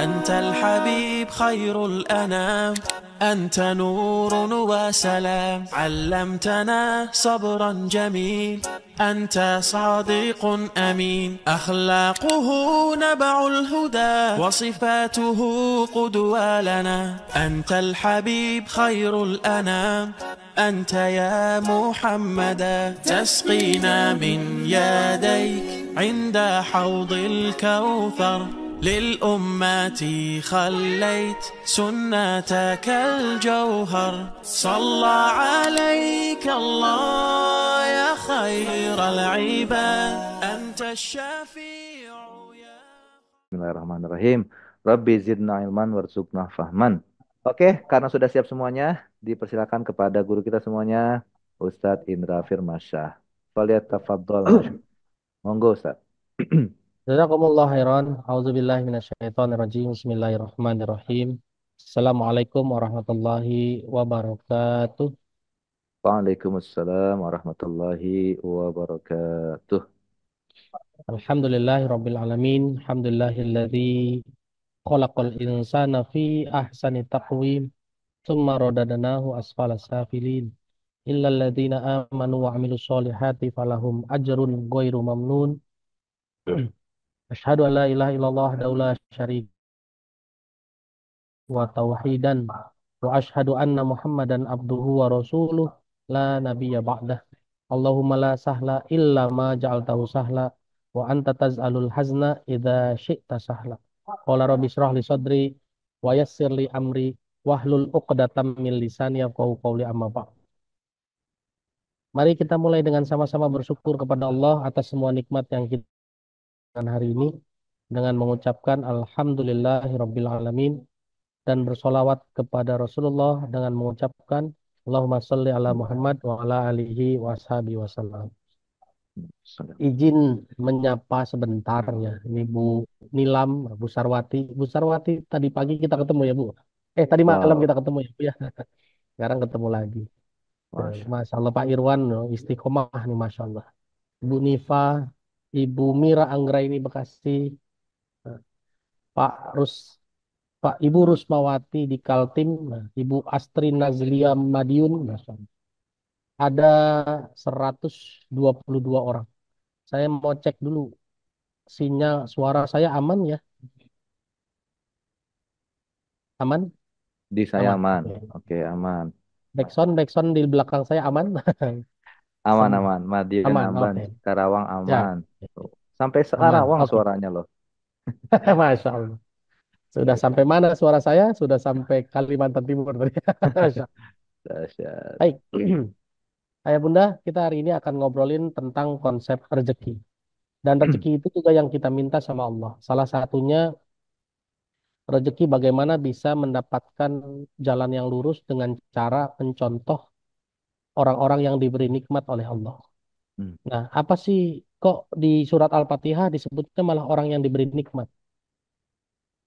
أنت الحبيب خير الأنام، أنت نور وسلام، علمتنا صبرا جميل، أنت صادق أمين، أخلاقه نبع الهدى وصفاته قدوة لنا. أنت الحبيب خير الأنام، أنت يا محمدا، تسقينا من يديك عند حوض الكوثر، للأمة خليت سنتك الجوهر، صلى عليك الله يا خير العباد، أنت الشفيع يا. Bismillahirrahmanirrahim. Rabbi zidna ilman warzuqna fahman. Oke, karena sudah siap semuanya, dipersilakan kepada guru kita semuanya, Ustadz Indra Firmansyah. Falyatafaddal masyhur. Monggo Ustadz. Jazakumullah khairan. A'udzubillahi minasyaitonirrajim. Bismillahirrahmanirrahim. Assalamualaikum warahmatullahi wabarakatuh. Waalaikumsalam warahmatullahi wabarakatuh. Alhamdulillahi rabbil alamin. Alhamdulillahilladzi khalaqal insana fi ahsani taqwim. Tsumma radadnahu asfala safilin. Illal ladzina amanu wa amilus solihati falahum ajrun ghairu mamnun. Asyhadu an la ilaha illallah wa la syarika wa tauhidan wa asyhadu anna Muhammadan abduhu wa rasuluh la nabiyya ba'dah. Allahumma la sahla illa ma ja'altahu sahla wa anta taz'alul hazna idza syi'ta sahla. Qala rabbi shrah li sadri wa yassir li amri wahlul 'uqdatam min lisani yafqahu qawli amma ba'd. Mari kita mulai dengan sama-sama bersyukur kepada Allah atas semua nikmat yang kita dapatkan hari ini dengan mengucapkan alhamdulillahirabbil alamin dan bersolawat kepada Rasulullah dengan mengucapkan Allahumma sholli ala Muhammad wa ala alihi wa ashabihi wasallam. Izin menyapa sebentar ya, ini Bu Nilam, Bu Sarwati. Bu Sarwati tadi pagi kita ketemu ya Bu. Tadi malam Wow, kita ketemu ya Bu ya. Sekarang ketemu lagi. Masya. Masya Allah Pak Irwan, istiqomah nih Masya Allah. Bu Nifa, Ibu Mira Anggraini Bekasi, Pak Rus Ibu Rusmawati di Kaltim, nah, Ibu Astri Nazlia Madiun, Masya Allah. Ada 122 orang. Saya mau cek dulu sinyal suara saya aman ya? Aman? Di saya Aman. aman. Oke. Oke, aman. Backsound di belakang saya aman? Aman, Semua. aman. Madiun Aman, aman, oke. Karawang Ya, aman. Tuh. Sampai aman, Karawang oke. suaranya loh. Masya Allah. Sudah sampai mana suara saya? Sudah sampai Kalimantan Timur tadi. Masya Allah. Dahsyat. Baik. Ayah Bunda, kita hari ini akan ngobrolin tentang konsep rezeki. Dan rezeki itu juga yang kita minta sama Allah. Salah satunya rezeki bagaimana bisa mendapatkan jalan yang lurus dengan cara mencontoh orang-orang yang diberi nikmat oleh Allah. Hmm. Nah, apa sih kok di surat Al-Fatihah disebutnya malah orang yang diberi nikmat?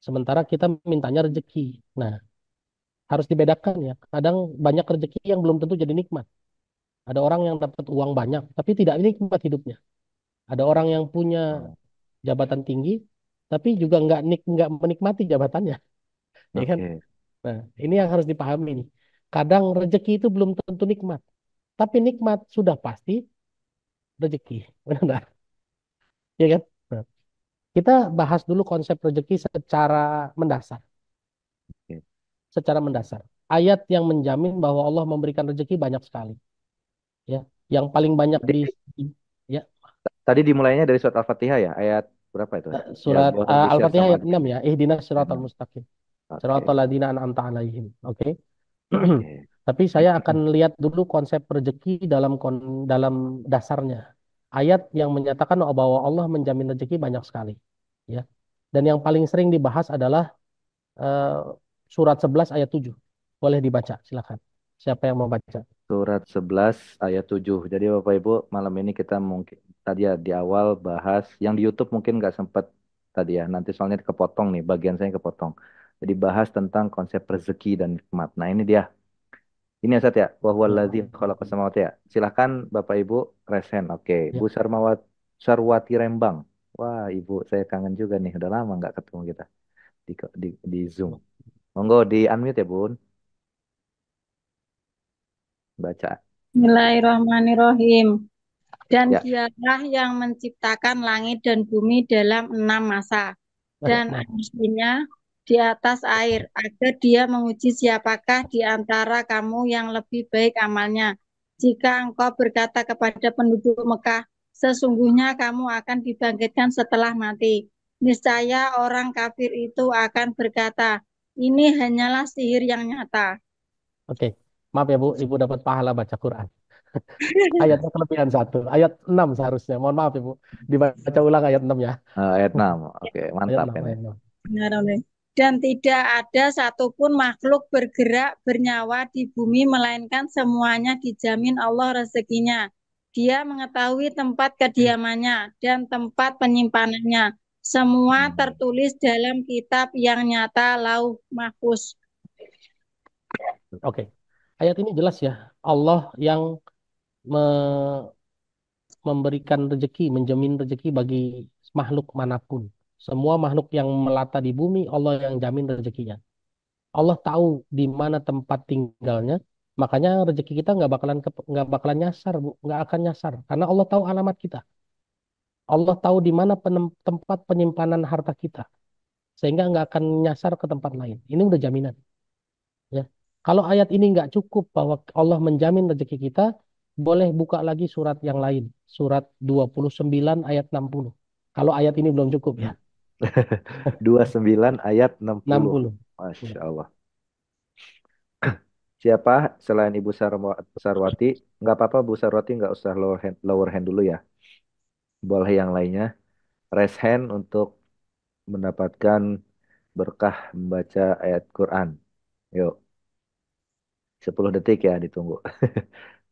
Sementara kita mintanya rezeki. Nah, harus dibedakan ya. Kadang banyak rezeki yang belum tentu jadi nikmat. Ada orang yang dapat uang banyak, tapi tidak nikmat hidupnya. Ada orang yang punya Oh, jabatan tinggi, tapi juga nggak menikmati jabatannya, ya kan? oke. Nah, ini yang harus dipahami nih. Kadang rezeki itu belum tentu nikmat, tapi nikmat sudah pasti rezeki, benar nggak? Ya kan? Nah, kita bahas dulu konsep rezeki secara mendasar, Oke. secara mendasar. Ayat yang menjamin bahwa Allah memberikan rezeki banyak sekali, ya. Yang paling banyak Tadi, ya, tadi dimulainya dari surat Al-Fatihah ya, ayat berapa itu? Ya, surat boleh di-share Al-Fatihah sama ayat 6 ya, ihdinas siratal Emang. mustaqim. Siratal Oke, ladzina an'amta alaihim. Oke. oke. Tapi saya akan lihat dulu konsep rezeki dalam dasarnya. Ayat yang menyatakan bahwa Allah menjamin rezeki banyak sekali, ya. Dan yang paling sering dibahas adalah eh, surat 11 ayat 7. Boleh dibaca, silakan. Siapa yang mau baca? Surat 11 ayat 7. Jadi Bapak Ibu, malam ini kita mungkin tadi ya di awal bahas yang di YouTube mungkin nggak sempat tadi ya. Nanti soalnya kepotong nih, bagian saya kepotong. Jadi bahas tentang konsep rezeki dan nikmat. Nah, ini dia. Ini ya Sat ya. Wa Ya. huwallazi khalaqas samawati ya. Silahkan Bapak Ibu resen. Oke. Ya. Bu Sarwati Rembang. Wah, Ibu saya kangen juga nih. Udah lama nggak ketemu kita. di Zoom. Monggo di unmute ya Bun, baca. Bismillahirrahmanirrahim. Dan Ya. dialah yang menciptakan langit dan bumi dalam 6 masa. Dan Maaf. artinya di atas air, agar dia menguji siapakah di antara kamu yang lebih baik amalnya. Jika engkau berkata kepada penduduk Mekah, sesungguhnya kamu akan dibangkitkan setelah mati. Niscaya orang kafir itu akan berkata, ini hanyalah sihir yang nyata. Oke. Maaf ya Bu, Ibu dapat pahala baca Quran. Ayatnya kelebihan satu. Ayat 6 seharusnya. Mohon maaf ya Bu. Dibaca ulang ayat 6 ya. Ayat 6. Oke, Ayat mantap 6, ini. ayat 6. Benar, Oleh. Dan tidak ada satupun makhluk bergerak bernyawa di bumi melainkan semuanya dijamin Allah rezekinya. Dia mengetahui tempat kediamannya dan tempat penyimpanannya. Semua Hmm. tertulis dalam kitab yang nyata Lauh Mahfuz. Oke. Ayat ini jelas ya. Allah yang me- memberikan rezeki, menjamin rezeki bagi makhluk manapun. Semua makhluk yang melata di bumi, Allah yang jamin rezekinya. Allah tahu di mana tempat tinggalnya, makanya rezeki kita nggak bakalan nyasar, Bu. Nggak akan nyasar, karena Allah tahu alamat kita. Allah tahu di mana tempat penyimpanan harta kita, sehingga nggak akan nyasar ke tempat lain. Ini udah jaminan, ya. Kalau ayat ini nggak cukup bahwa Allah menjamin rezeki kita, boleh buka lagi surat yang lain, surat 29 ayat 60. Kalau ayat ini belum cukup ya, 29 ayat 60. 60. Ya. Masya Allah. Siapa selain Ibu Sarwati? Nggak apa-apa Bu Sarwati, nggak usah lower hand dulu ya. Boleh yang lainnya. Raise hand untuk mendapatkan berkah membaca ayat Quran. Yuk, 10 detik ya ditunggu.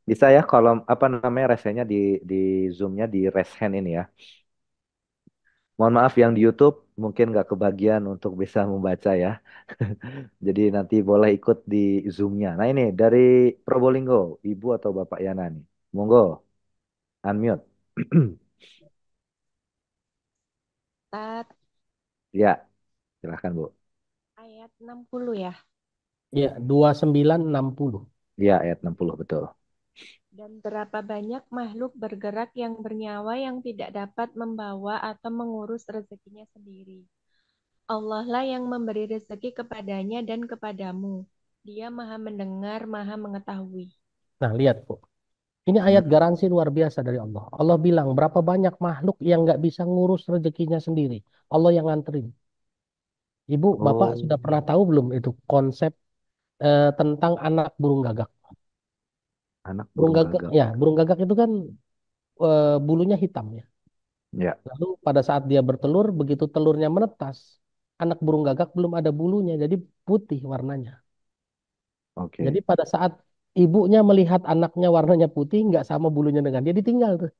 Bisa ya kolom apa namanya raise hand-nya di Zoom-nya di raise hand ini ya. Mohon maaf yang di YouTube mungkin nggak kebagian untuk bisa membaca ya. Jadi nanti boleh ikut di Zoom-nya. Nah ini dari Probolinggo, Ibu atau Bapak Yana nih. Monggo, unmute. Tat, Ya, silahkan Bu. ayat 60 ya. Ya, 2960. Ya, ayat 60 betul. Dan berapa banyak makhluk bergerak yang bernyawa yang tidak dapat membawa atau mengurus rezekinya sendiri. Allah lah yang memberi rezeki kepadanya dan kepadamu. Dia maha mendengar, maha mengetahui. Nah, lihat Bu. Ini Hmm. ayat garansi luar biasa dari Allah. Allah bilang berapa banyak makhluk yang nggak bisa ngurus rezekinya sendiri. Allah yang nganterin. Ibu, Bapak Oh, sudah pernah tahu belum itu konsep tentang anak burung gagak? anak Burung burung gagak, gagak. ya, burung gagak itu kan bulunya hitam ya. Ya, Lalu pada saat dia bertelur, begitu telurnya menetas, anak burung gagak belum ada bulunya, jadi putih warnanya. Jadi oke. pada saat ibunya melihat anaknya warnanya putih, nggak sama bulunya dengan dia, ditinggal tuh.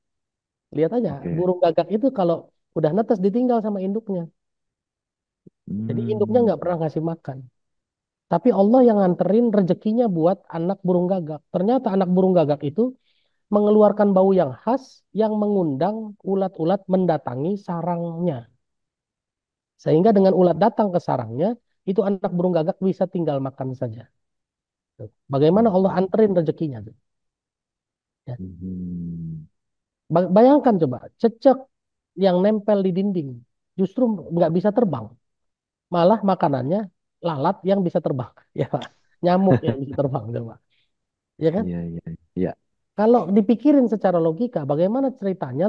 Lihat aja, Oke. burung gagak itu kalau udah netas ditinggal sama induknya. Jadi induknya Hmm, nggak pernah ngasih makan. Tapi Allah yang nganterin rezekinya buat anak burung gagak. Ternyata anak burung gagak itu mengeluarkan bau yang khas yang mengundang ulat-ulat mendatangi sarangnya. Sehingga dengan ulat datang ke sarangnya, itu anak burung gagak bisa tinggal makan saja. Tuh. Bagaimana Allah oke. anterin rezekinya tuh. Ya. Hmm, Bayangkan coba, cecek yang nempel di dinding justru nggak bisa terbang. Malah makanannya lalat yang bisa terbang. Ya Pak. Nyamuk yang bisa terbang coba. Ya kan? iya, iya, iya. Kalau dipikirin secara logika, bagaimana ceritanya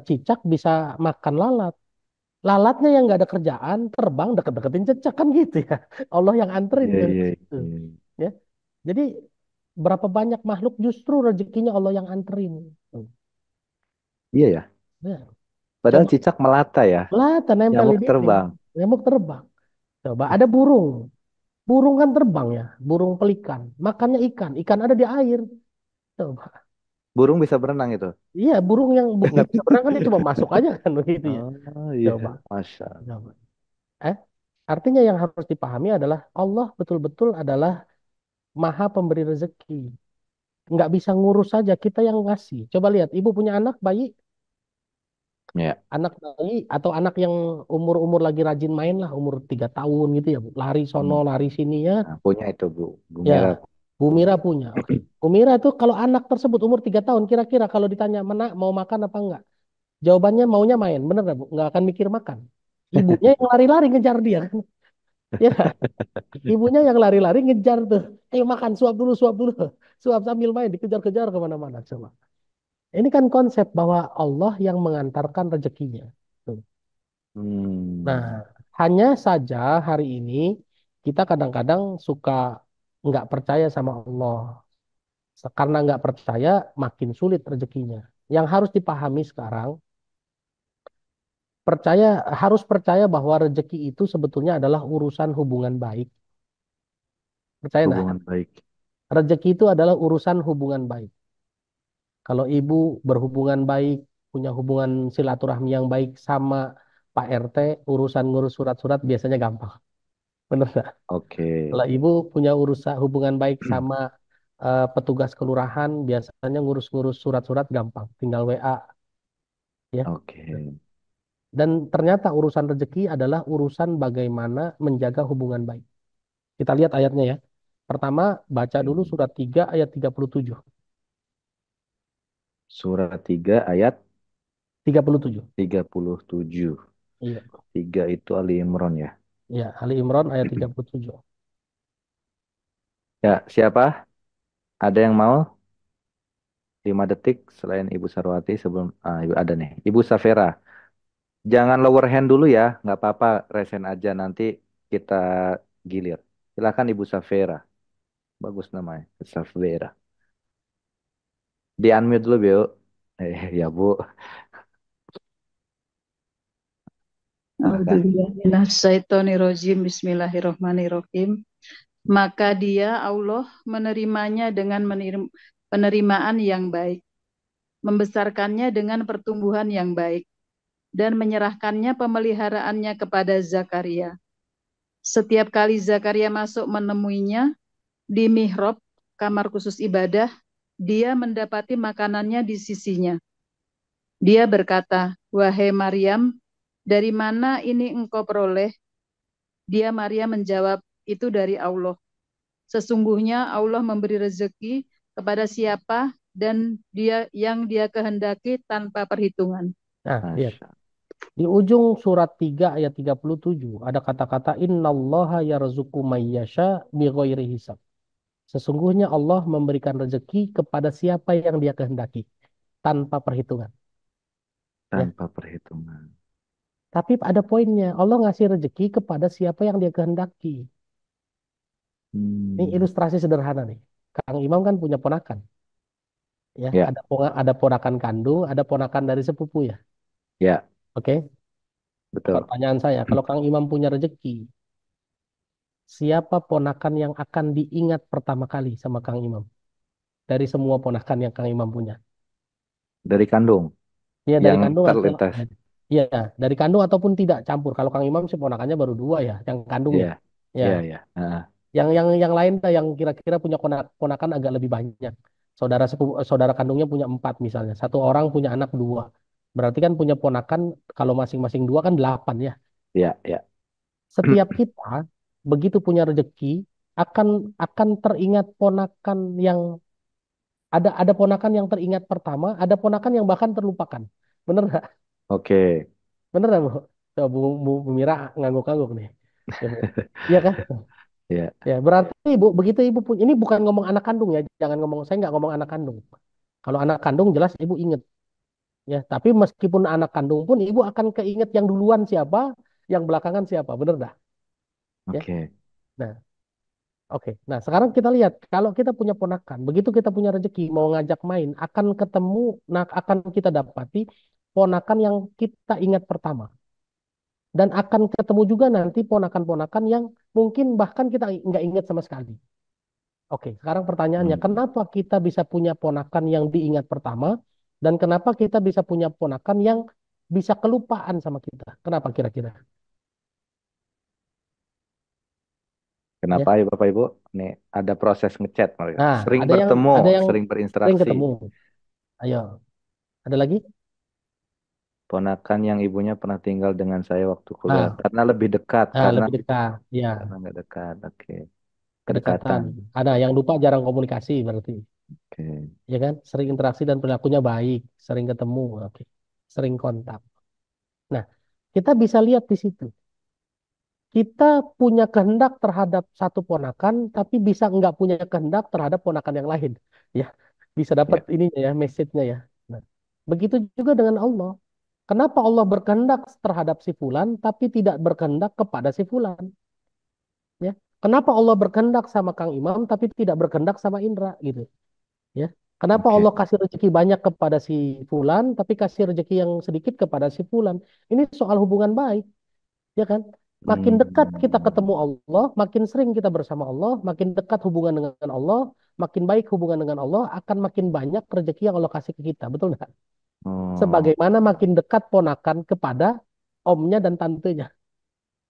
cicak bisa makan lalat? Lalatnya yang nggak ada kerjaan, terbang deket-deketin cecak kan gitu ya. Allah yang anterin Iya, kan. iya, Tuh, iya. ya. Jadi berapa banyak makhluk justru rezekinya Allah yang anterin. Tuh, Iya ya. ya. Padahal Coba cicak melata ya. melata nempel di Nyamuk dinding, terbang. nyamuk terbang. Coba ada burung, burung kan terbang ya, burung pelikan, makannya ikan, ikan ada di air. Coba, Burung bisa berenang itu. iya burung yang nggak bisa berenang kan dia cuma masuk aja kan begitu ya. Oh iya, Coba, Masya. coba. Eh, artinya yang harus dipahami adalah Allah betul-betul adalah Maha Pemberi rezeki. Nggak bisa ngurus saja kita yang ngasih. Coba lihat, ibu punya anak bayi, Ya. Anak bayi atau anak yang umur-umur lagi rajin main lah, umur 3 tahun gitu ya, Bu. Lari sono, Hmm. lari sini ya. Nah, punya itu Bu Ya, Mira Bu punya. Mira punya. Oke. Bu Mira tuh kalau anak tersebut umur 3 tahun, kira-kira kalau ditanya mana mau makan apa enggak? Jawabannya maunya main, bener nggak, Bu? Nggak akan mikir makan. Ibunya yang lari-lari ngejar dia kan. Ya, ibunya yang lari-lari ngejar tuh. Ayo makan, suap dulu, suap dulu. Suap sambil main, dikejar-kejar kemana-mana. Coba. Ini kan konsep bahwa Allah yang mengantarkan rezekinya. Tuh. Nah, Hmm. hanya saja hari ini kita kadang-kadang suka nggak percaya sama Allah. Karena nggak percaya, makin sulit rezekinya. Yang harus dipahami sekarang, harus percaya bahwa rezeki itu sebetulnya adalah urusan hubungan baik. Percaya nggak? Hubungan baik. Rezeki itu adalah urusan hubungan baik. Kalau ibu berhubungan baik, punya hubungan silaturahmi yang baik sama Pak RT, urusan ngurus surat-surat biasanya gampang. Bener nggak? Oke. Kalau ibu punya urusan hubungan baik sama petugas kelurahan, biasanya ngurus-ngurus surat-surat gampang. Tinggal WA ya. Oke. Dan ternyata urusan rezeki adalah urusan bagaimana menjaga hubungan baik. Kita lihat ayatnya ya. Pertama, baca dulu surat 3 ayat 37. Surat 3 ayat 37. 37. Iya. 3 itu Ali Imran ya. Ya, Ali Imran ayat 37. Ya, siapa? Ada yang mau? 5 detik selain Ibu Sarwati sebelum Ibu ada nih. Ibu Safera. Jangan lower hand dulu ya, nggak apa-apa, resen aja nanti kita gilir. Silakan Ibu Safera. Bagus namanya, Safera. Di unmute dulu, Bu. Ya, Bu. Silakan. A'udzubillahiminasyaitonirrajim. Bismillahirrahmanirrahim. Maka dia Allah menerimanya dengan penerimaan yang baik, membesarkannya dengan pertumbuhan yang baik, dan menyerahkannya pemeliharaannya kepada Zakaria. Setiap kali Zakaria masuk menemuinya di mihrab, kamar khusus ibadah, dia mendapati makanannya di sisinya. Dia berkata, "Wahai Maryam, dari mana ini engkau peroleh?" Dia Maria menjawab, "Itu dari Allah. Sesungguhnya Allah memberi rezeki kepada siapa dan dia kehendaki tanpa perhitungan." Nah, lihat. Masya. Di ujung surat 3 ayat 37 ada kata-kata innallaha yarzuqu mayyasha bighairi hisab. Sesungguhnya Allah memberikan rezeki kepada siapa yang dia kehendaki tanpa perhitungan. Ya. Tanpa perhitungan. Tapi ada poinnya, Allah ngasih rezeki kepada siapa yang dia kehendaki. Ini Hmm. ilustrasi sederhana nih. Kang Imam kan punya ponakan, ya. Ya, Ada ponakan kandung, ada ponakan dari sepupu ya. ya, Oke. betul. Pertanyaan saya, kalau Kang Imam punya rezeki, siapa ponakan yang akan diingat pertama kali sama Kang Imam? Dari semua ponakan yang Kang Imam punya. Dari kandung Ya dari yang kandung atau terlintas. ya dari kandung ataupun tidak campur. Kalau Kang Imam sih ponakannya baru 2 ya, yang kandung ya. Iya, Ya, iya, iya. yang lain yang kira-kira punya ponakan agak lebih banyak. Saudara kandungnya punya 4 misalnya. Satu orang punya anak 2. Berarti kan punya ponakan kalau masing-masing 2 kan 8 ya. Iya, iya. Setiap kita begitu punya rezeki akan teringat ponakan yang ada ponakan yang teringat pertama, ada ponakan yang bahkan terlupakan. Bener nggak? Oke. Bener nggak, Bu? Coba Bu Mira ngangguk-ngangguk nih. Ya, Bu. Iya kan? Ya, Ya, berarti Ibu, begitu Ibu punya, ini bukan ngomong anak kandung ya, jangan ngomong, saya nggak ngomong anak kandung. Kalau anak kandung jelas Ibu inget. Ya, tapi meskipun anak kandung pun Ibu akan keinget yang duluan siapa, yang belakangan siapa. Bener dah? Ya. oke. Nah, oke. Nah, sekarang kita lihat kalau kita punya ponakan, begitu kita punya rezeki mau ngajak main, akan ketemu, nah akan kita dapati ponakan yang kita ingat pertama. Dan akan ketemu juga nanti ponakan-ponakan yang mungkin bahkan kita nggak ingat sama sekali. Oke, sekarang pertanyaannya, Hmm. kenapa kita bisa punya ponakan yang diingat pertama, dan kenapa kita bisa punya ponakan yang bisa kelupaan sama kita? Kenapa kira-kira? Ya. Kenapa ya Bapak Ibu? Nih ada proses ngechat mereka. Nah, Sering ada yang bertemu, ada yang sering sering berinteraksi. ketemu. Ayo, ada lagi? Ponakan yang ibunya pernah tinggal dengan saya waktu kuliah. Nah, Karena lebih dekat, lebih dekat. Ya, karena nggak dekat. Oke. kedekatan. Kedekatan. Ada yang lupa jarang komunikasi berarti. Oke. Ya kan? Sering interaksi dan perilakunya baik, sering ketemu, oke. Sering kontak. Nah, kita bisa lihat di situ. Kita punya kehendak terhadap satu ponakan, tapi bisa nggak punya kehendak terhadap ponakan yang lain. Ya, bisa dapat Ya. ininya ya, message-nya ya. Nah, begitu juga dengan Allah. Kenapa Allah berkehendak terhadap si fulan, tapi tidak berkehendak kepada si fulan? Ya, kenapa Allah berkehendak sama Kang Imam, tapi tidak berkehendak sama Indra gitu? Ya, kenapa Oke. Allah kasih rezeki banyak kepada si fulan, tapi kasih rezeki yang sedikit kepada si fulan? Ini soal hubungan baik, ya kan? Makin dekat kita ketemu Hmm. Allah, makin sering kita bersama Allah, makin dekat hubungan dengan Allah, makin baik hubungan dengan Allah, akan makin banyak rezeki yang Allah kasih ke kita, betul nggak? Oh, Sebagaimana makin dekat ponakan kepada omnya dan tantenya,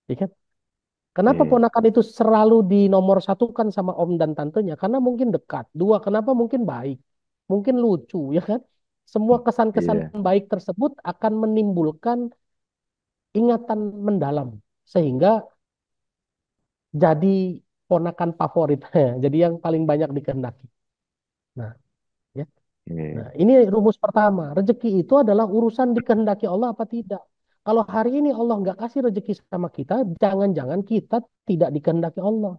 ya kan? Kenapa oke. ponakan itu selalu dinomorsatukan sama om dan tantenya? Karena mungkin dekat. Dua, kenapa mungkin baik? Mungkin lucu, ya kan? Semua kesan-kesan Iya. baik tersebut akan menimbulkan ingatan mendalam. Sehingga jadi ponakan favorit. Jadi yang paling banyak dikehendaki. Nah, ya. Oke. Nah, ini rumus pertama. Rezeki itu adalah urusan dikehendaki Allah apa tidak. Kalau hari ini Allah nggak kasih rezeki sama kita, jangan-jangan kita tidak dikehendaki Allah.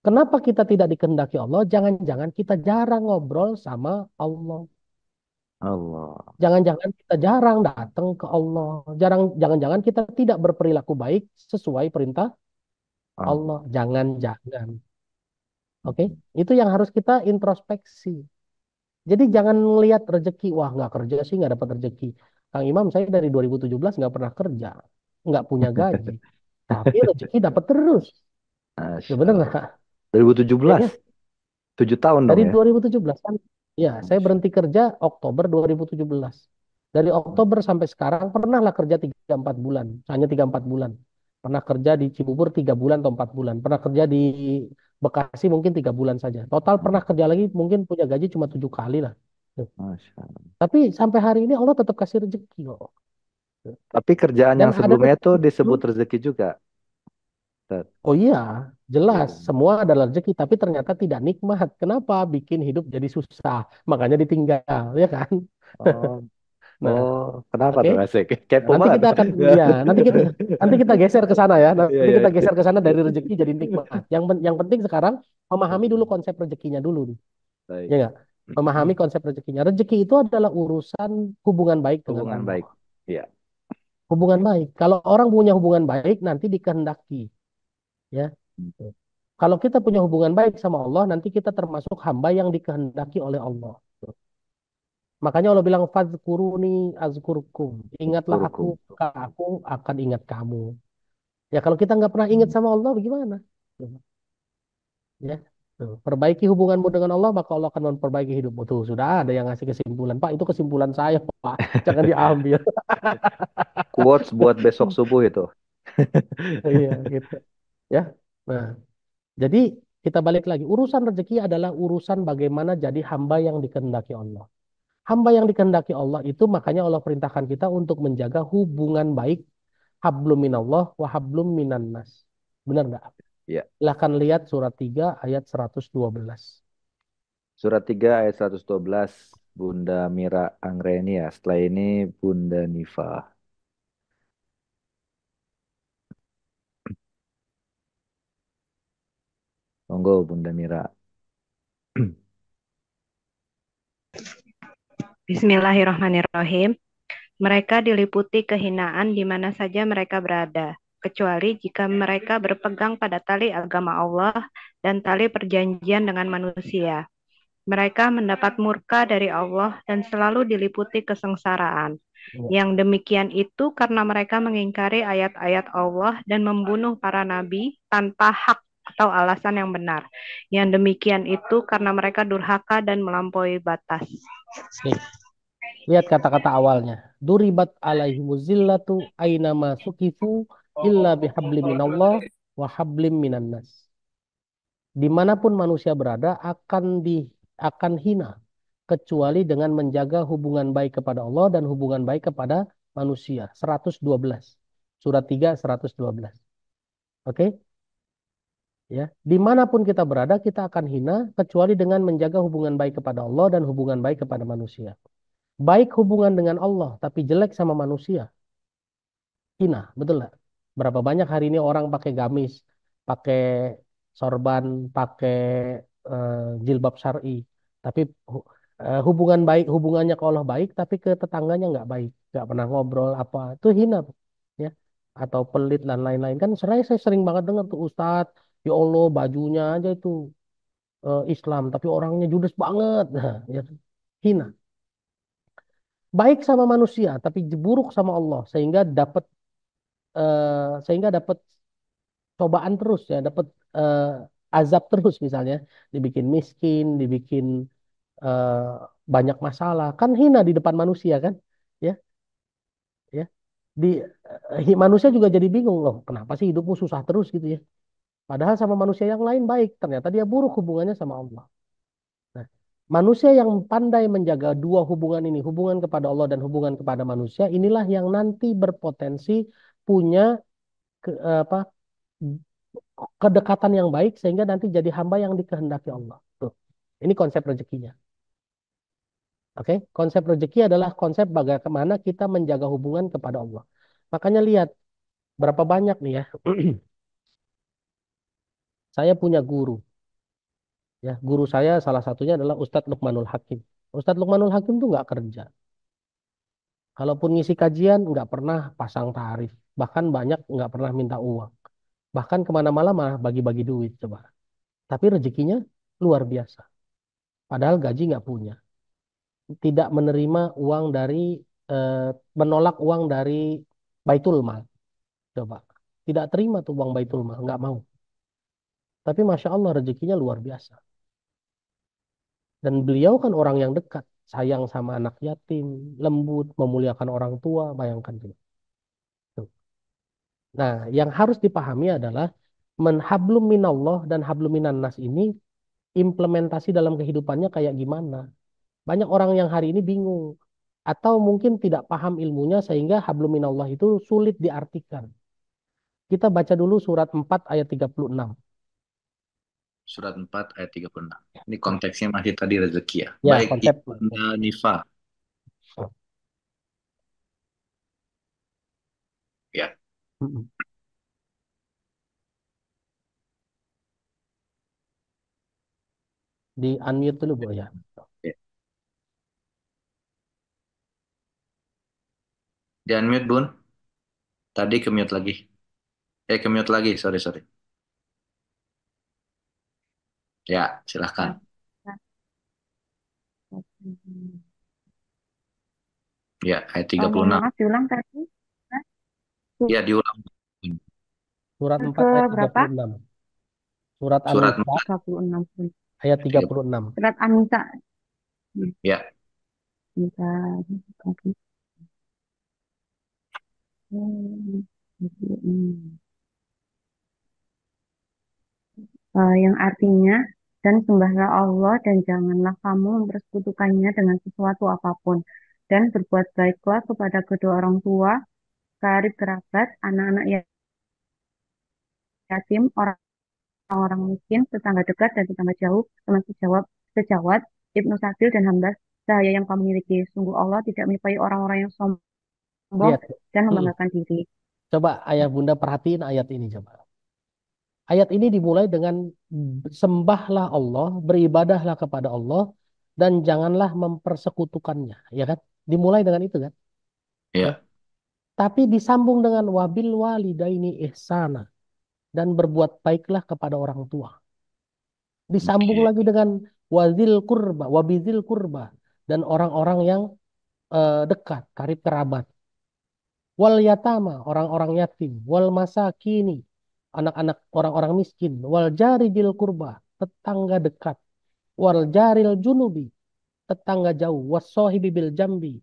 Kenapa kita tidak dikehendaki Allah? Jangan-jangan kita jarang ngobrol sama Allah. Allah. Jangan-jangan kita jarang datang ke Allah. Jangan-jangan kita tidak berperilaku baik sesuai perintah Allah. Allah. Jangan-jangan. Oke, itu yang harus kita introspeksi. Jadi jangan melihat rezeki, wah nggak kerja sih nggak dapat rezeki. Kang Imam, saya dari 2017 nggak pernah kerja, nggak punya gaji, tapi rezeki dapat terus. Ya Masya bener Allah. nggak? Ya 2017, kan? 7 tahun dong Dari ya. 2017 kan, ya saya Masya. berhenti kerja Oktober 2017. Dari Oktober sampai sekarang pernahlah kerja 3-4 bulan, hanya 3-4 bulan. Pernah kerja di Cibubur 3 bulan atau 4 bulan. Pernah kerja di Bekasi mungkin 3 bulan saja. Total pernah kerja lagi mungkin punya gaji cuma 7 kali lah. Tuh. Masya Allah. Tapi sampai hari ini Allah tetap kasih rezeki kok. Tuh. Tapi kerjaan Dan yang ada sebelumnya rezeki tuh itu, disebut rezeki juga. Tet. oh iya, Iya jelas kan? semua adalah rezeki, tapi ternyata tidak nikmat. Kenapa? Bikin hidup jadi susah, makanya ditinggal, ya kan? Oh, Nah, oh, kenapa oke. tuh asik? Nah, Kepo nanti banget. kita akan ya, nanti kita geser ke sana ya. Iya, Nanti iya, kita iya. geser ke sana dari rezeki jadi nikmat. Yang penting sekarang memahami dulu konsep rezekinya dulu nih. Ya Baik. nggak? Memahami konsep rezekinya. Rezeki itu adalah urusan hubungan baik dengan Hubungan Allah. baik. Iya. Hubungan baik. Kalau orang punya hubungan baik nanti dikehendaki, ya. Kalau kita punya hubungan baik sama Allah, nanti kita termasuk hamba yang dikehendaki oleh Allah. Makanya Allah bilang fadzkuruni azkurkum. Ingatlah aku, Kurukum. maka aku akan ingat kamu. Ya kalau kita nggak pernah ingat sama Allah, bagaimana? Ya, tuh. Perbaiki hubunganmu dengan Allah, maka Allah akan memperbaiki hidupmu. Tuh, sudah ada yang ngasih kesimpulan. Pak, itu kesimpulan saya, Pak. Jangan diambil. Quotes buat besok subuh itu. Iya, gitu. Ya. Nah, jadi kita balik lagi. Urusan rezeki adalah urusan bagaimana jadi hamba yang dikehendaki Allah. Hamba yang dikehendaki Allah itu makanya Allah perintahkan kita untuk menjaga hubungan baik hablum minallah wa hablum minan nas. Benar nggak? Ya. Silahkan lihat surat 3 ayat 112. Surat 3 ayat 112. Bunda Mira Anggreni ya. Setelah ini Bunda Nifa. Monggo Bunda Mira. Bismillahirrahmanirrahim. Mereka diliputi kehinaan di mana saja mereka berada, kecuali jika mereka berpegang pada tali agama Allah dan tali perjanjian dengan manusia. Mereka mendapat murka dari Allah dan selalu diliputi kesengsaraan. Ya. Yang demikian itu karena mereka mengingkari ayat-ayat Allah dan membunuh para nabi tanpa hak atau alasan yang benar. Yang demikian itu karena mereka durhaka dan melampaui batas. Nih, lihat kata-kata awalnya. Duribat alaihimuzillatu ainama sukifu illa bihablim minallah wa hablim minan nas. Dimanapun manusia berada akan hina kecuali dengan menjaga hubungan baik kepada Allah dan hubungan baik kepada manusia. 112. Surat 3, 112. Oke? Ya, dimanapun kita berada, kita akan hina kecuali dengan menjaga hubungan baik kepada Allah dan hubungan baik kepada manusia. Baik hubungan dengan Allah, tapi jelek sama manusia, hina, betul nggak? Berapa banyak hari ini orang pakai gamis, pakai sorban, pakai eh, jilbab syar'i, tapi hubungan baik, hubungannya ke Allah baik, tapi ke tetangganya nggak baik, nggak pernah ngobrol apa, itu hina, ya. Atau pelit dan lain-lain kan. Saya sering banget dengar tuh Ustadz, ya Allah bajunya aja itu Islam, tapi orangnya judes banget, nah, ya kan? Hina. Baik sama manusia, tapi buruk sama Allah, sehingga dapat cobaan terus ya, dapat azab terus misalnya, dibikin miskin, dibikin eh, banyak masalah, kan hina di depan manusia kan, ya, ya. Di manusia juga jadi bingung loh, kenapa sih hidupmu susah terus gitu ya. Padahal sama manusia yang lain baik, ternyata dia buruk hubungannya sama Allah. Nah, manusia yang pandai menjaga dua hubungan ini, hubungan kepada Allah dan hubungan kepada manusia, inilah yang nanti berpotensi punya apa kedekatan yang baik sehingga nanti jadi hamba yang dikehendaki Allah. Tuh. Ini konsep rezekinya. Oke, konsep rezeki adalah konsep bagaimana kita menjaga hubungan kepada Allah. Makanya lihat berapa banyak nih ya. Saya punya guru, ya. Guru saya salah satunya adalah Ustadz Lukmanul Hakim. Ustadz Lukmanul Hakim tuh nggak kerja. Kalaupun ngisi kajian nggak pernah pasang tarif. Bahkan banyak nggak pernah minta uang. Bahkan kemana-mana mah bagi-bagi duit coba. Tapi rezekinya luar biasa. Padahal gaji nggak punya. Tidak menerima uang dari eh, menolak uang dari Baitul Mal. Coba. Tidak terima tuh uang Baitul Mal, nggak mau. Tapi Masya Allah rezekinya luar biasa. Dan beliau kan orang yang dekat, sayang sama anak yatim, lembut, memuliakan orang tua, bayangkan juga. Tuh. Nah, yang harus dipahami adalah hablum minallah dan hablum minan nas ini implementasi dalam kehidupannya kayak gimana. Banyak orang yang hari ini bingung atau mungkin tidak paham ilmunya sehingga hablum minallah itu sulit diartikan. Kita baca dulu surat 4 ayat 36. Surat 4 ayat 36. Ini konteksnya masih tadi rezeki ya. Ya, Baik, konsep. Ibunda Nifa. Ya, Mm-mm. Di unmute dulu Bu ya. ya. Di unmute Bun. Tadi ke mute lagi. Ke mute lagi. Sorry, sorry. Ya, silahkan. Ya, ayat 36. Maaf, diulang tadi. Ya, diulang. Surat 4 Ke ayat berapa? 36. Surat Surat An-Nisa 36. ayat 36. Surat An-Nisa. Ya, Bentar. Yang artinya, dan sembahlah Allah dan janganlah kamu mempersekutukannya dengan sesuatu apapun. Dan berbuat baiklah kepada kedua orang tua, karib kerabat, anak-anak yatim, orang-orang miskin, tetangga dekat dan tetangga jauh, teman sejawat, Ibnu Sabil dan hamba sahaya yang kamu miliki. Sungguh Allah tidak menyukai orang-orang yang sombong Lihat. dan membanggakan diri. Coba ayah bunda perhatiin ayat ini coba. Ayat ini dimulai dengan sembahlah Allah, beribadahlah kepada Allah dan janganlah mempersekutukannya, ya kan? Dimulai dengan itu kan? ya. Ya. Tapi disambung dengan wabil walidaini ihsana dan berbuat baiklah kepada orang tua. Disambung Oke. lagi dengan wazil kurba, wabizil kurba dan orang-orang yang dekat, karib kerabat. Wal yatama, orang-orang yatim. Wal masakini, anak-anak orang-orang miskin. Wal jaridil kurba, tetangga dekat. Wal jaril junubi, tetangga jauh. Wassohibi bil jambi,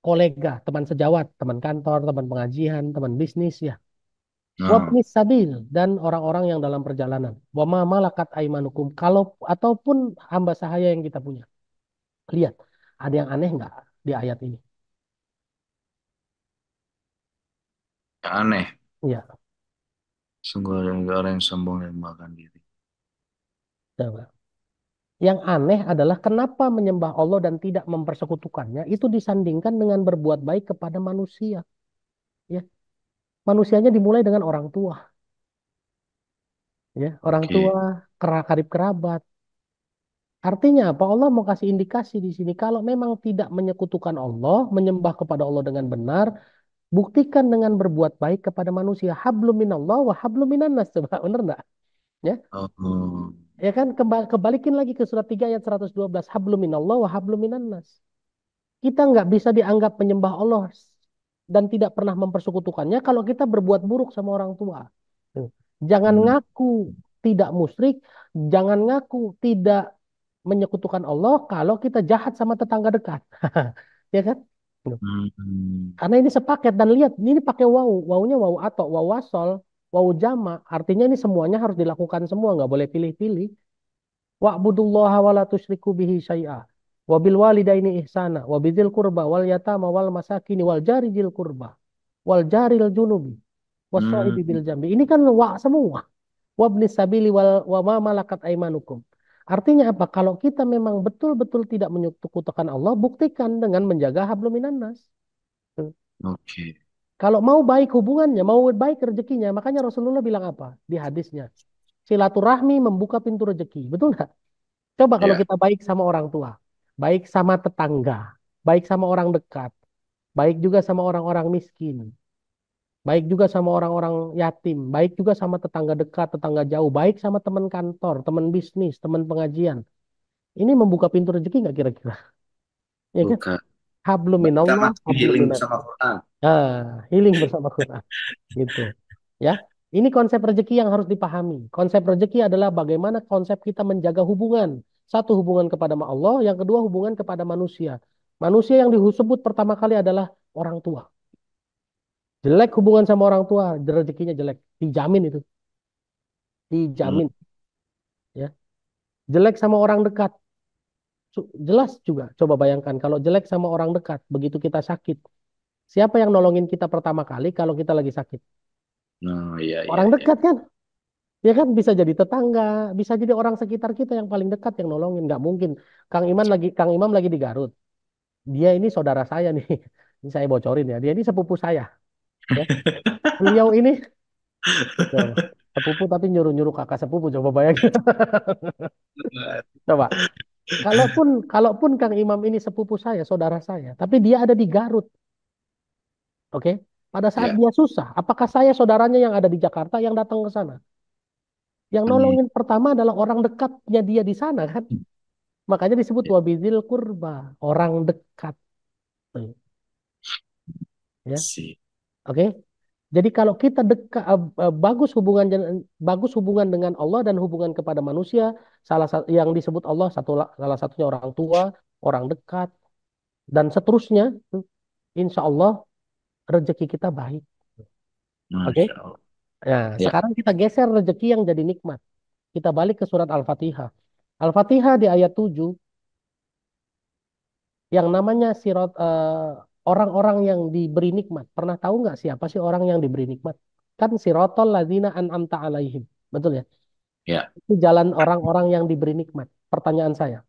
kolega, teman sejawat, teman kantor, teman pengajian, teman bisnis ya. Nah, Wabnis sabil dan orang-orang yang dalam perjalanan. Wama malakat aimanukum, kalau ataupun hamba sahaya yang kita punya. Lihat, ada yang aneh nggak di ayat ini? Yang aneh. Ya, Sungguh ada orang yang sombong dan makan diri. coba. Yang aneh adalah kenapa menyembah Allah dan tidak mempersekutukannya itu disandingkan dengan berbuat baik kepada manusia. Ya, manusianya dimulai dengan orang tua, ya, orang tua, Oke. karib kerabat. Artinya apa? Allah mau kasih indikasi di sini kalau memang tidak menyekutukan Allah, menyembah kepada Allah dengan benar, buktikan dengan berbuat baik kepada manusia. Hablum minallah wa hablum minannas. Coba benar enggak? Ya. Oh. Ya kan kebalikin lagi ke surat 3 ayat 112. Hablum minallah wa hablum minannas. Kita nggak bisa dianggap penyembah Allah dan tidak pernah mempersekutukannya kalau kita berbuat buruk sama orang tua. Tuh. Jangan Hmm. ngaku tidak musyrik, jangan ngaku tidak menyekutukan Allah kalau kita jahat sama tetangga dekat. Ya kan? Tuh. Hmm. Karena ini sepaket dan lihat ini pakai wawu, wawunya wawu atau wawu wasol, wawu jama, artinya ini semuanya harus dilakukan semua, nggak boleh pilih-pilih. Wa'budullaha wa la tusyriku bihi syai'a. Wa bil walidaini ihsana wa bidzil qurba wal yatama wal masakini wal jari dzil qurba wal jaril junubi Hmm. wasahibi bil jambi. Ini kan wa semua. Wabnis sabili wa ma malakat aimanukum. Artinya apa? Kalau kita memang betul-betul tidak menyekutukan Allah, buktikan dengan menjaga hablum minannas. Oke. Kalau mau baik hubungannya, mau baik rezekinya, makanya Rasulullah bilang apa di hadisnya? Silaturahmi membuka pintu rezeki. Betul nggak? Coba kalau Ya. kita baik sama orang tua, baik sama tetangga, baik sama orang dekat, baik juga sama orang-orang miskin, baik juga sama orang-orang yatim, baik juga sama tetangga dekat, tetangga jauh, baik sama teman kantor, teman bisnis, teman pengajian. Ini membuka pintu rezeki nggak kira-kira? Ya kan? Bukan. Hablum Kita minallah, masih hablum healing minan. bersama Quran. Ah, healing bersama Quran. Gitu. Ya. Ini konsep rezeki yang harus dipahami. Konsep rezeki adalah bagaimana konsep kita menjaga hubungan. Satu hubungan kepada Allah, yang kedua hubungan kepada manusia. Manusia yang disebut pertama kali adalah orang tua. Jelek hubungan sama orang tua, rezekinya jelek. Dijamin itu. Hmm. Dijamin. Ya. Jelek sama orang dekat. Jelas juga. Coba bayangkan kalau jelek sama orang dekat, begitu kita sakit. Siapa yang nolongin kita pertama kali kalau kita lagi sakit? Oh, iya, iya, Orang iya. dekat kan? Ya kan bisa jadi tetangga, bisa jadi orang sekitar kita yang paling dekat yang nolongin. Nggak mungkin. Kang Imam lagi di Garut. Dia ini saudara saya nih. Ini saya bocorin ya. Dia ini sepupu saya. Ya. Beliau ini coba, sepupu tapi nyuruh-nyuruh kakak sepupu. Coba bayangin. Coba. Kalaupun kalaupun Kang Imam ini sepupu saya, saudara saya, tapi dia ada di Garut. Oke. Pada saat Ya. dia susah, apakah saya saudaranya yang ada di Jakarta yang datang ke sana? Yang Hmm. nolongin pertama adalah orang dekatnya dia di sana kan? Makanya disebut wabidil kurba, orang dekat. Tuh, ya, Si. oke. Jadi kalau kita dekat bagus hubungan dengan Allah dan hubungan kepada manusia, salah satu yang disebut Allah salah satunya orang tua, orang dekat dan seterusnya, tuh, insya Allah rezeki kita baik. Oke. Masya Allah. Nah, Ya. sekarang kita geser rezeki yang jadi nikmat. Kita balik ke surat Al-Fatihah. Al-Fatihah di ayat 7 yang namanya orang-orang yang diberi nikmat. Pernah tahu nggak siapa sih orang yang diberi nikmat? Kan sirotol ladzina an'amta alaihim. Betul ya? Ya. Itu jalan orang-orang yang diberi nikmat. Pertanyaan saya.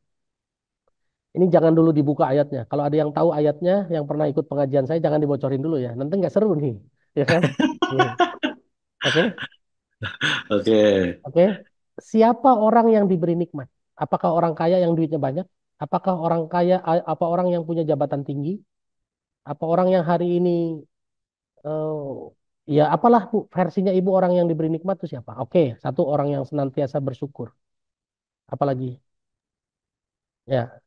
Ini jangan dulu dibuka ayatnya. Kalau ada yang tahu ayatnya, yang pernah ikut pengajian saya, jangan dibocorin dulu ya. Nanti nggak seru nih. Ya kan? Hmm. Oke? Oke. Oke? Siapa orang yang diberi nikmat? Apakah orang kaya yang duitnya banyak? Apakah orang kaya, apa orang yang punya jabatan tinggi? Apa orang yang hari ini ya apalah Bu, versinya ibu orang yang diberi nikmat itu siapa? Oke, satu orang yang senantiasa bersyukur. Apalagi? Ya,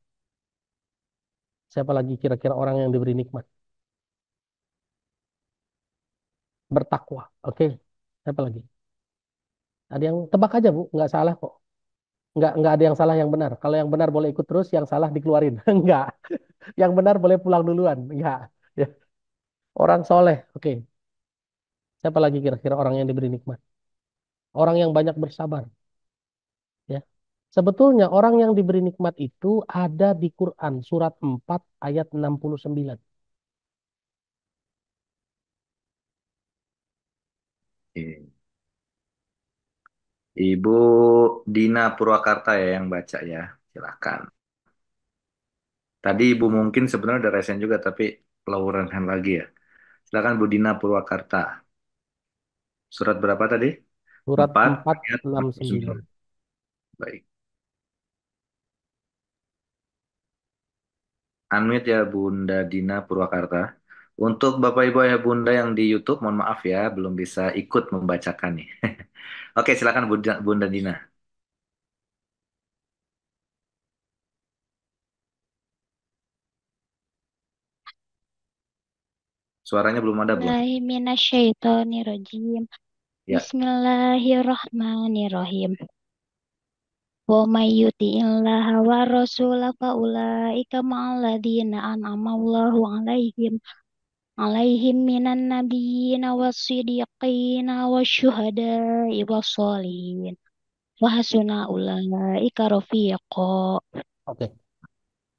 siapa lagi kira-kira orang yang diberi nikmat? Bertakwa. Oke, siapa lagi? Ada yang tebak aja Bu, nggak salah kok. Nggak ada yang salah yang benar. Kalau yang benar boleh ikut terus, yang salah dikeluarin. Nggak. Yang benar boleh pulang duluan. Nggak. Ya. Orang soleh. Oke, siapa lagi kira-kira orang yang diberi nikmat? Orang yang banyak bersabar. Ya. Sebetulnya orang yang diberi nikmat itu ada di Quran surat 4 ayat 69. Ibu Dina Purwakarta ya yang baca ya. Silakan. Tadi Ibu mungkin sebenarnya udah resen juga tapi pelauran hand lagi ya. Silakan Bu Dina Purwakarta. Surat berapa tadi? Surat 4 ayat 469. 49. Baik. Unmute ya Bunda Dina Purwakarta. Untuk Bapak Ibu Ayah Bunda yang di YouTube, mohon maaf ya, belum bisa ikut membacakan nih. Oke, silakan Bunda Dina. Suaranya belum ada, Bun. Bismillahirrahmanirrahim. Ya, Bismillahirrahmanirrahim. Wa may yuti'illaha wa rasulahu fa ulaika ma'alladzina an'ama Allahu 'alaihim minan nabiyyina was-siddiqina wasyuhada'i was-sholihin wa hasuna ulaika rafiqa. Oke.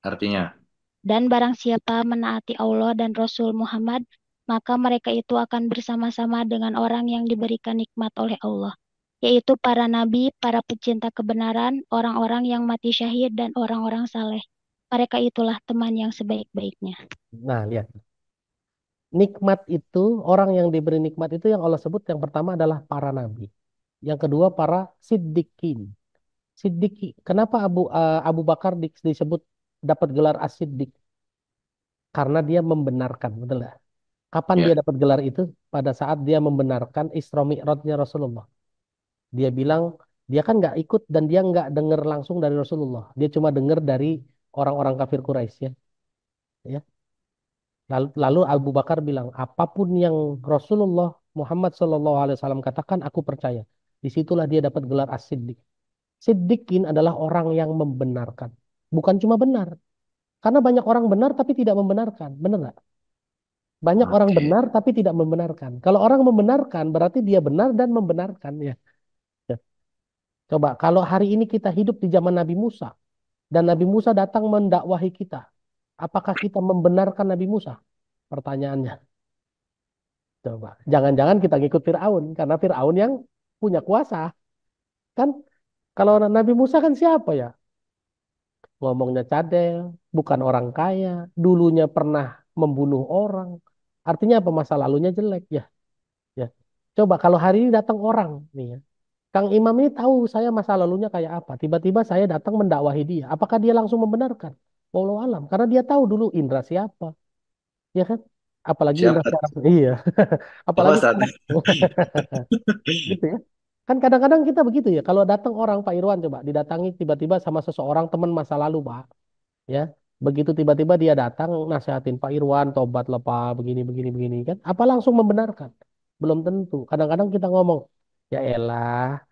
artinya. Dan barang siapa menaati Allah dan Rasul Muhammad, maka mereka itu akan bersama-sama dengan orang yang diberikan nikmat oleh Allah, yaitu para nabi, para pecinta kebenaran, orang-orang yang mati syahid, dan orang-orang saleh. Mereka itulah teman yang sebaik-baiknya. Nah, lihat. Nikmat itu, orang yang diberi nikmat itu yang Allah sebut yang pertama adalah para nabi. Yang kedua para siddiqin. Siddiqi. Kenapa Abu Bakar disebut dapat gelar as-siddiq? Karena dia membenarkan, betul nggak? Kapan dia Ya, dapat gelar itu? Pada saat dia membenarkan Isra Mi'rajnya Rasulullah. Dia bilang, dia kan nggak ikut dan dia nggak dengar langsung dari Rasulullah. Dia cuma dengar dari orang-orang kafir Quraisy ya. Ya. Lalu Abu Bakar bilang, apapun yang Rasulullah Muhammad SAW katakan, aku percaya. Disitulah dia dapat gelar as-siddiq. Siddiqin adalah orang yang membenarkan. Bukan cuma benar. Karena banyak orang benar tapi tidak membenarkan. Benar nggak? Banyak orang oke. benar tapi tidak membenarkan. Kalau orang membenarkan berarti dia benar dan membenarkan ya. Ya. Coba kalau hari ini kita hidup di zaman Nabi Musa dan Nabi Musa datang mendakwahi kita, apakah kita membenarkan Nabi Musa? Pertanyaannya. Coba. Jangan-jangan kita ngikut Firaun karena Firaun yang punya kuasa. Kan kalau Nabi Musa kan siapa ya? Ngomongnya cadel, bukan orang kaya, dulunya pernah membunuh orang. Artinya apa? Masa lalunya jelek ya. Ya. Coba kalau hari ini datang orang nih ya. Kang Imam ini tahu saya masa lalunya kayak apa. Tiba-tiba saya datang mendakwahi dia. Apakah dia langsung membenarkan? Wallahu alam. Karena dia tahu dulu Indra siapa. Ya kan? Apalagi Indra Siapa? seorang. Iya. Apa Apalagi saat gitu ya. Kan kadang-kadang kita begitu ya. Kalau datang orang Pak Irwan coba didatangi tiba-tiba sama seseorang teman masa lalu Pak. Ya. Begitu tiba-tiba dia datang nasihatin Pak Irwan tobat lah Pak begini begini begini kan. Apa langsung membenarkan? Belum tentu. Kadang-kadang kita ngomong, ya elah,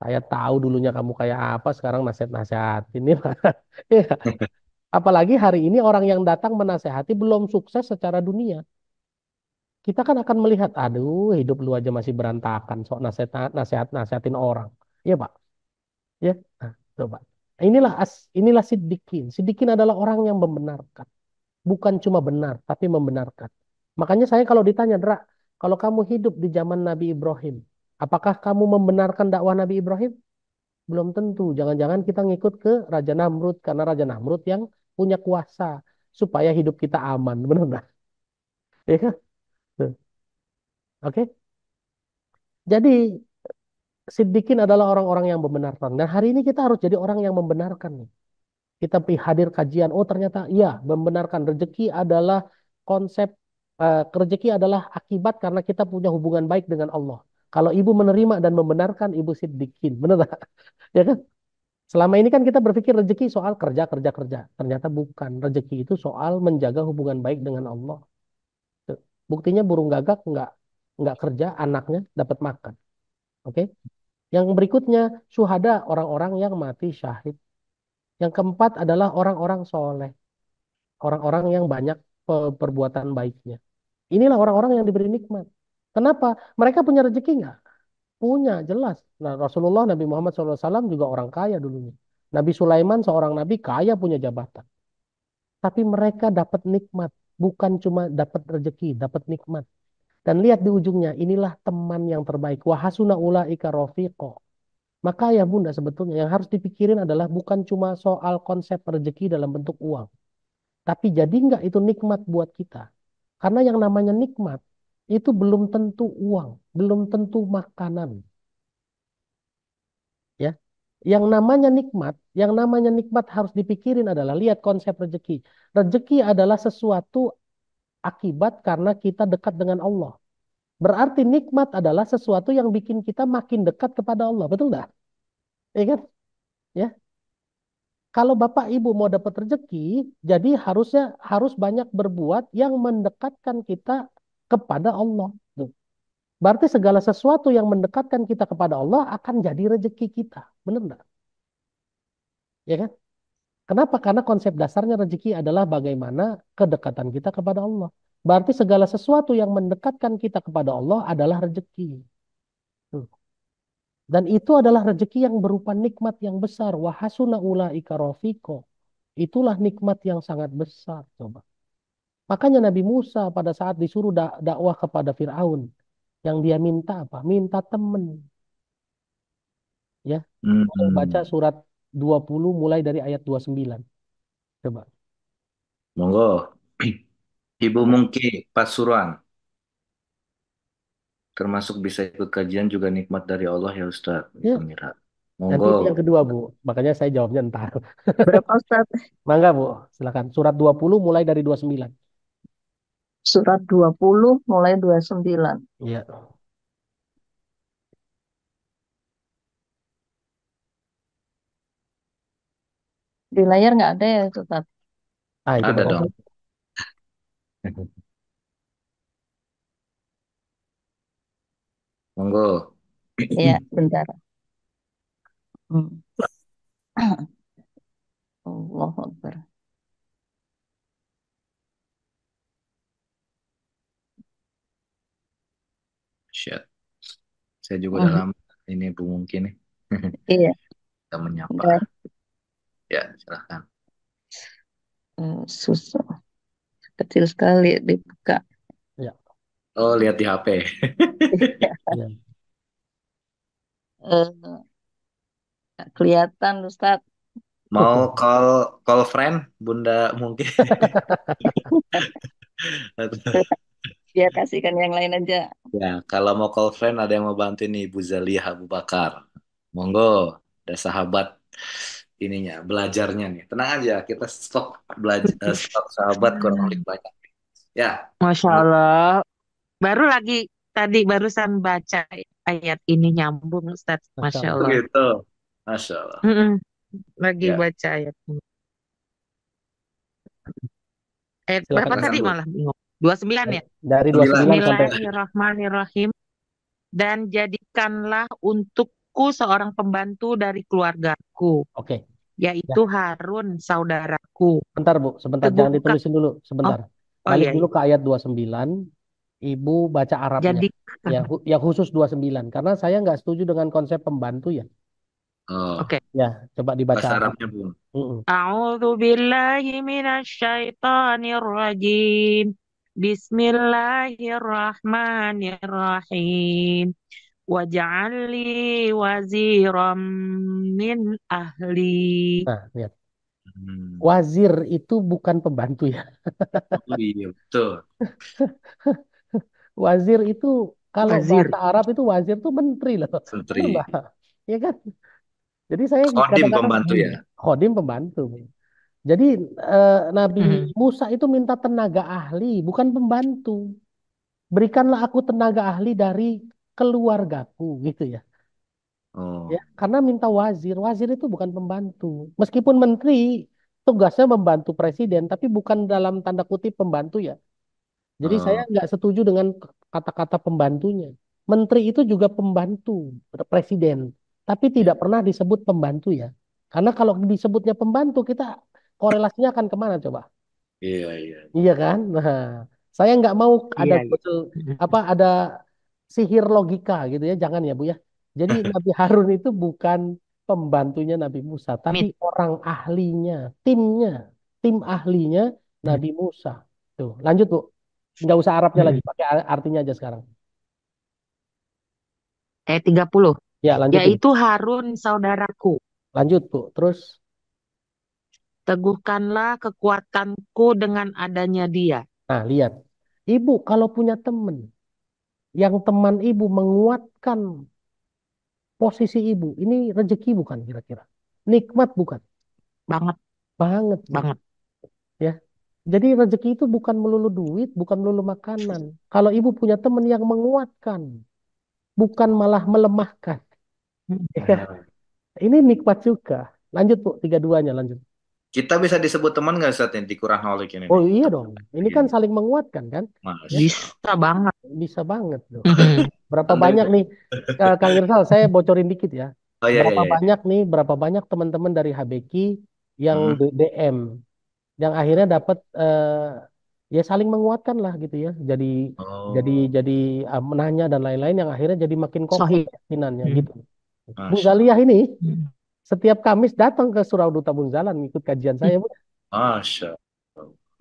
saya tahu dulunya kamu kayak apa, sekarang nasihat-nasihatin nih. Ya. Apalagi hari ini orang yang datang menasehati belum sukses secara dunia. Kita kan akan melihat, aduh, hidup lu aja masih berantakan, sok nasihatin orang. Iya, Pak. Ya. Nah, coba. Inilah siddiqin. Siddiqin adalah orang yang membenarkan. Bukan cuma benar, tapi membenarkan. Makanya saya kalau ditanya, Dra, kalau kamu hidup di zaman Nabi Ibrahim, apakah kamu membenarkan dakwah Nabi Ibrahim? Belum tentu. Jangan-jangan kita ngikut ke Raja Namrud karena Raja Namrud yang punya kuasa supaya hidup kita aman. Benar nggak? Ya kan? Tuh. Oke. Jadi Siddiqin adalah orang-orang yang membenarkan. Dan hari ini kita harus jadi orang yang membenarkan nih. Kita hadir kajian. Oh ternyata iya membenarkan rezeki adalah konsep rezeki adalah akibat karena kita punya hubungan baik dengan Allah. Kalau ibu menerima dan membenarkan, ibu siddiqin. Benar nggak? Ya kan? Selama ini kan kita berpikir rezeki soal kerja, kerja, kerja. Ternyata bukan. Rezeki itu soal menjaga hubungan baik dengan Allah. Tuh. Buktinya burung gagak nggak kerja, anaknya dapat makan. Oke? Yang berikutnya, syuhada, orang-orang yang mati syahid. Yang keempat adalah orang-orang soleh. Orang-orang yang banyak perbuatan baiknya. Inilah orang-orang yang diberi nikmat. Kenapa? Mereka punya rezeki nggak? Punya, jelas. Nah, Rasulullah Nabi Muhammad SAW juga orang kaya dulunya. Nabi Sulaiman seorang nabi kaya punya jabatan. Tapi mereka dapat nikmat. Bukan cuma dapat rezeki, dapat nikmat. Dan lihat di ujungnya, inilah teman yang terbaik. Wahasuna ulaika rafiqo. Maka ya Bunda, sebetulnya yang harus dipikirin adalah bukan cuma soal konsep rezeki dalam bentuk uang. Tapi jadi nggak itu nikmat buat kita. Karena yang namanya nikmat itu belum tentu uang, belum tentu makanan. Ya, yang namanya nikmat harus dipikirin adalah lihat konsep rezeki. Rezeki adalah sesuatu akibat karena kita dekat dengan Allah. Berarti nikmat adalah sesuatu yang bikin kita makin dekat kepada Allah, betul nggak? Ya kan? Ya, kalau Bapak Ibu mau dapat rezeki, jadi harus banyak berbuat yang mendekatkan kita kepada Allah. Tuh. Berarti segala sesuatu yang mendekatkan kita kepada Allah akan jadi rezeki kita, benar nggak? Ya kan? Kenapa? Karena konsep dasarnya rezeki adalah bagaimana kedekatan kita kepada Allah. Berarti segala sesuatu yang mendekatkan kita kepada Allah adalah rezeki. Tuh. Dan itu adalah rezeki yang berupa nikmat yang besar. Wahasuna ulaika rafiqo. Itulah nikmat yang sangat besar. Coba. Makanya Nabi Musa pada saat disuruh dakwah kepada Firaun, yang dia minta apa? Minta teman. Ya. Boleh baca Hmm. surat 20 mulai dari ayat 29. Coba. Monggo. Ibu Mungki Pasuruan termasuk bisa ikut kajian juga nikmat dari Allah ya Ustadz. Ya. Amira. Nanti Monggo. itu yang kedua, Bu. Makanya saya jawabnya entar. Berapa Ustaz? Mangga, Bu. Silakan. Surat 20 mulai dari 29. Surat 20 mulai 29. Iya. Di layar nggak ada ya Ustaz? Ah, itu Ada Bapak. dong. Monggo. Iya, bentar. Hmm. Allahu Akbar. Syat. Saya juga udah lama ini Bu Mungki nih. Iya, Kita menyapa. dan Ya, silahkan. susah. Kecil sekali dibuka. Ya. Oh, lihat di HP. Ya. Eh, nggak kelihatan Ustaz. Mau call friend Bunda Mungki. Biar kasihkan yang lain aja. Ya, kalau mau call friend ada yang mau bantu nih Bu Zaliah Abu Bakar. Monggo, ada sahabat ininya, belajarnya nih. Tenang aja, kita stok sahabat kurang lebih banyak. Ya, Masya monggo. Allah. Baru lagi tadi barusan baca ayat ini nyambung Ustaz. Masya Masya Allah. Allah. Gitu. Masya Allah. Mm-mm. Lagi Ya, baca ayat ini. Ayat Silakan, berapa Bu. tadi silakan Bu. malah bingung. 29 ya? Dari 29 sampai Bismillahirrahmanirrahim. Dan jadikanlah untukku seorang pembantu dari keluargaku, Oke. Ya. yaitu Harun, saudaraku. Sebentar, Bu. Sebentar. Jangan Teguhkan. ditulisin dulu. Oh, Sebentar. oh Balik iya, dulu iya. ke ayat 29. Ibu baca Arabnya. Jadikan. Yang khusus 29. Karena saya nggak setuju dengan konsep pembantu ya. Oh, Oke. Ya, coba dibaca bahasa Arab. Arabnya Bu. A'udzu billahi minasyaitonir rajim. Bismillahirrahmanirrahim. Waj'alli waziram min ahli. Nah, lihat. Hmm. Wazir itu bukan pembantu ya. Oh iya, betul. Wazir itu kalau Wazir. bahasa Arab itu wazir itu menteri loh. Menteri. Benar nggak? Ya kan? Jadi saya Khodim kadang-kadang pembantu ya. khodim pembantu. Jadi Nabi Mhm. Musa itu minta tenaga ahli, bukan pembantu. Berikanlah aku tenaga ahli dari keluargaku gitu ya. Oh, Ya, karena minta wazir. Wazir itu bukan pembantu. Meskipun menteri tugasnya membantu presiden, tapi bukan dalam tanda kutip pembantu ya. Jadi saya oh, nggak setuju dengan kata-kata pembantunya. Menteri itu juga pembantu presiden, tapi tidak pernah disebut pembantu ya. Karena kalau disebutnya pembantu, kita korelasinya akan kemana coba? iya, iya. Iya kan? Nah, saya nggak mau ada Iya, iya. ada sihir logika gitu ya, jangan ya Bu ya. Jadi Nabi Harun itu bukan pembantunya Nabi Musa, tapi Mit. orang ahlinya, tim ahlinya Nabi Musa. Tuh, lanjut Bu. Nggak usah Arabnya lagi, Mhm. pakai artinya aja sekarang. Ayat 30. Ya, lanjutin. yaitu Harun saudaraku. Lanjut, Bu. Terus, Teguhkanlah kekuatanku dengan adanya dia. nah lihat. Ibu kalau punya teman, yang teman ibu menguatkan posisi ibu, ini rezeki bukan kira-kira? Nikmat bukan? Banget, Banget, Bu. banget. Ya. Jadi rezeki itu bukan melulu duit, bukan melulu makanan. Kalau ibu punya teman yang menguatkan, bukan malah melemahkan. Hmm. Ya. Ini nikmat juga. Lanjut, Bu. Tiga-duanya lanjut. Kita bisa disebut teman nggak saat ini di Quranholic ini Oh nih? iya dong. Ini kan Iya. saling menguatkan kan? Ya, Masya Bisa banget. bisa banget loh. Hmm. Berapa Allah. banyak nih, Kang Irsal, saya bocorin dikit ya. Oh iya, iya, iya. Berapa banyak teman-teman dari HBK yang Hmm. DM, yang akhirnya dapat ya saling menguatkan lah gitu ya. Jadi Oh, jadi menanya dan lain-lain yang akhirnya jadi makin kokoh Sohib. keyakinannya Hmm. gitu. Bu Masya Zaliyah ini Hmm. setiap Kamis datang ke Surau Duta Bunzalan ikut kajian saya, Bu. Masya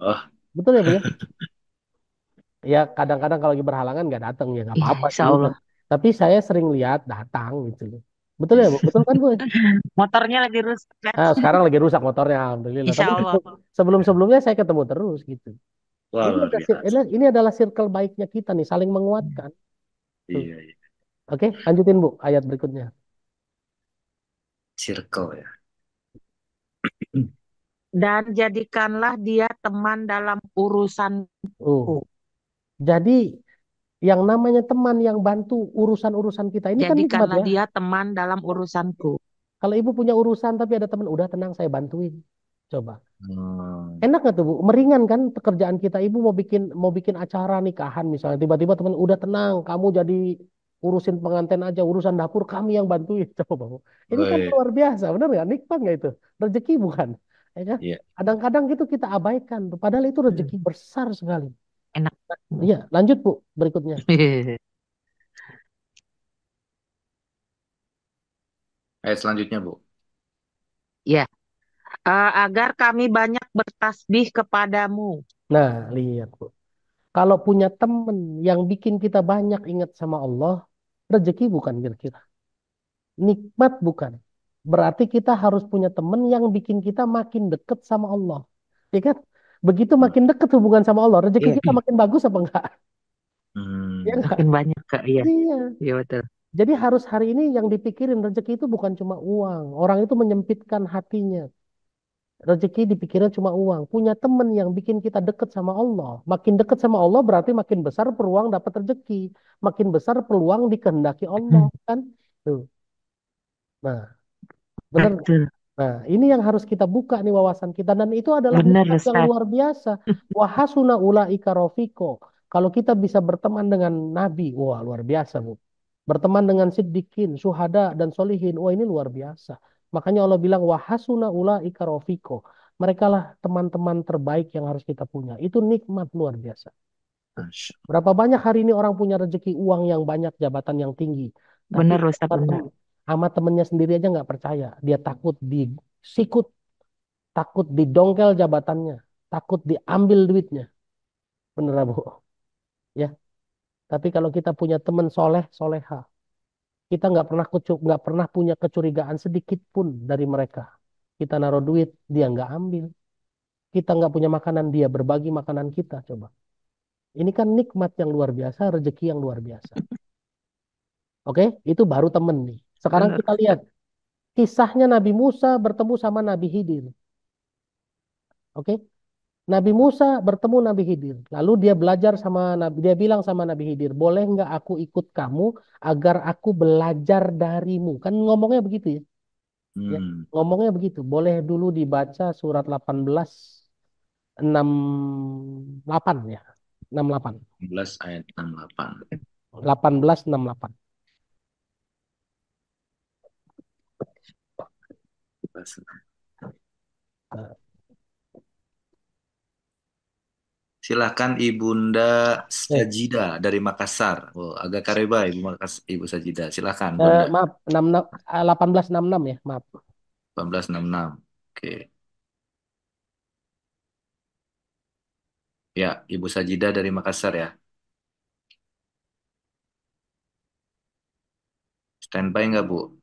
Allah. Betul ya, Bu ya? Ya kadang-kadang kalau lagi berhalangan nggak datang ya nggak Iya, apa-apa insya sih. Allah. Tapi saya sering lihat datang gitu loh. Betul ya, Bu? Betul kan, Bu? Motornya lagi rusak kan? Sekarang lagi rusak motornya, alhamdulillah. Insya Tapi Allah. sebelum-sebelumnya saya ketemu terus gitu. Wah, luar biasa. Ini adalah circle baiknya kita nih, saling menguatkan. Tuh. Iya, iya. Oke, lanjutin Bu, ayat berikutnya. Circle ya. Dan jadikanlah dia teman dalam urusanku. Jadi yang namanya teman yang bantu urusan-urusan kita ini kan nikmat Jadikanlah ya. dia teman dalam urusanku. Kalau ibu punya urusan tapi ada teman, udah tenang saya bantuin. Coba. Hmm. Enak nggak tuh Bu? Meringan kan pekerjaan kita. Ibu mau bikin acara nikahan misalnya, tiba-tiba teman udah tenang, kamu jadi urusin pengantin aja, urusan dapur kami yang bantuin. Coba Bu. Ini kan Woi, luar biasa, benar nggak? Nikmat nggak itu? Rezeki bukan? Ya kan? iya. Kadang-kadang gitu kita abaikan, tuh. Padahal itu rezeki besar sekali. Enak. Iya, lanjut Bu berikutnya. Ayat selanjutnya, Bu. Ya, agar kami banyak bertasbih kepadamu. Nah, lihat Bu. Kalau punya temen yang bikin kita banyak ingat sama Allah, rezeki bukan kira-kira. Nikmat bukan. Berarti kita harus punya temen yang bikin kita makin deket sama Allah. Ya kan? Begitu makin deket hubungan sama Allah, rezeki Iya, kita makin bagus apa enggak? Ya Hmm. enggak? makin banyak Kak. Iya, Iya. iya betul. Jadi harus hari ini yang dipikirin rezeki itu bukan cuma uang. Orang itu menyempitkan hatinya. Rezeki dipikirin cuma uang. Punya temen yang bikin kita deket sama Allah. Makin deket sama Allah berarti makin besar peluang dapat rezeki. Makin besar peluang dikehendaki Allah. Kan? Tuh. Nah, bener. Betul. Nah, ini yang harus kita buka nih wawasan kita dan itu adalah Benar nikmat yang Ustaz. luar biasa. Wahasuna ulaika rofiko. Kalau kita bisa berteman dengan Nabi, wah luar biasa, Bu. Berteman dengan siddiqin, syuhada dan solihin, wah ini luar biasa. Makanya Allah bilang wahasuna ulaika rofiko. Mereka lah teman-teman terbaik yang harus kita punya. Itu nikmat luar biasa. Masya Berapa banyak hari ini orang punya rezeki uang yang banyak, jabatan yang tinggi. Tapi Benar Ustaz, benar. sama temennya sendiri aja nggak percaya. Dia takut disikut, takut didongkel jabatannya, takut diambil duitnya. Bener Bu? Ya. Tapi kalau kita punya teman soleh, soleha, kita nggak pernah punya kecurigaan sedikit pun dari mereka. Kita naruh duit, dia nggak ambil. Kita nggak punya makanan, dia berbagi makanan kita. Coba. Ini kan nikmat yang luar biasa, rezeki yang luar biasa. Oke, itu baru temen nih. Sekarang Benar. kita lihat kisahnya Nabi Musa bertemu sama Nabi Khidir. Oke, Nabi Musa bertemu Nabi Khidir. Lalu dia belajar sama Nabi, dia bilang sama Nabi Khidir, boleh nggak aku ikut kamu agar aku belajar darimu? Kan ngomongnya begitu ya. Ya, Hmm. ngomongnya begitu. Boleh dulu dibaca surat 18 68 ya. 68. 11 ayat 68. 1868. Nah, Silahkan Ibunda eh, Sajida dari Makassar. Oh, agak kareba Ibu Sajida. Silahkan Bunda. maaf, 1866 ya, maaf. 1866. Oke. Ya, Ibu Sajida dari Makassar ya. Standby nggak, Bu?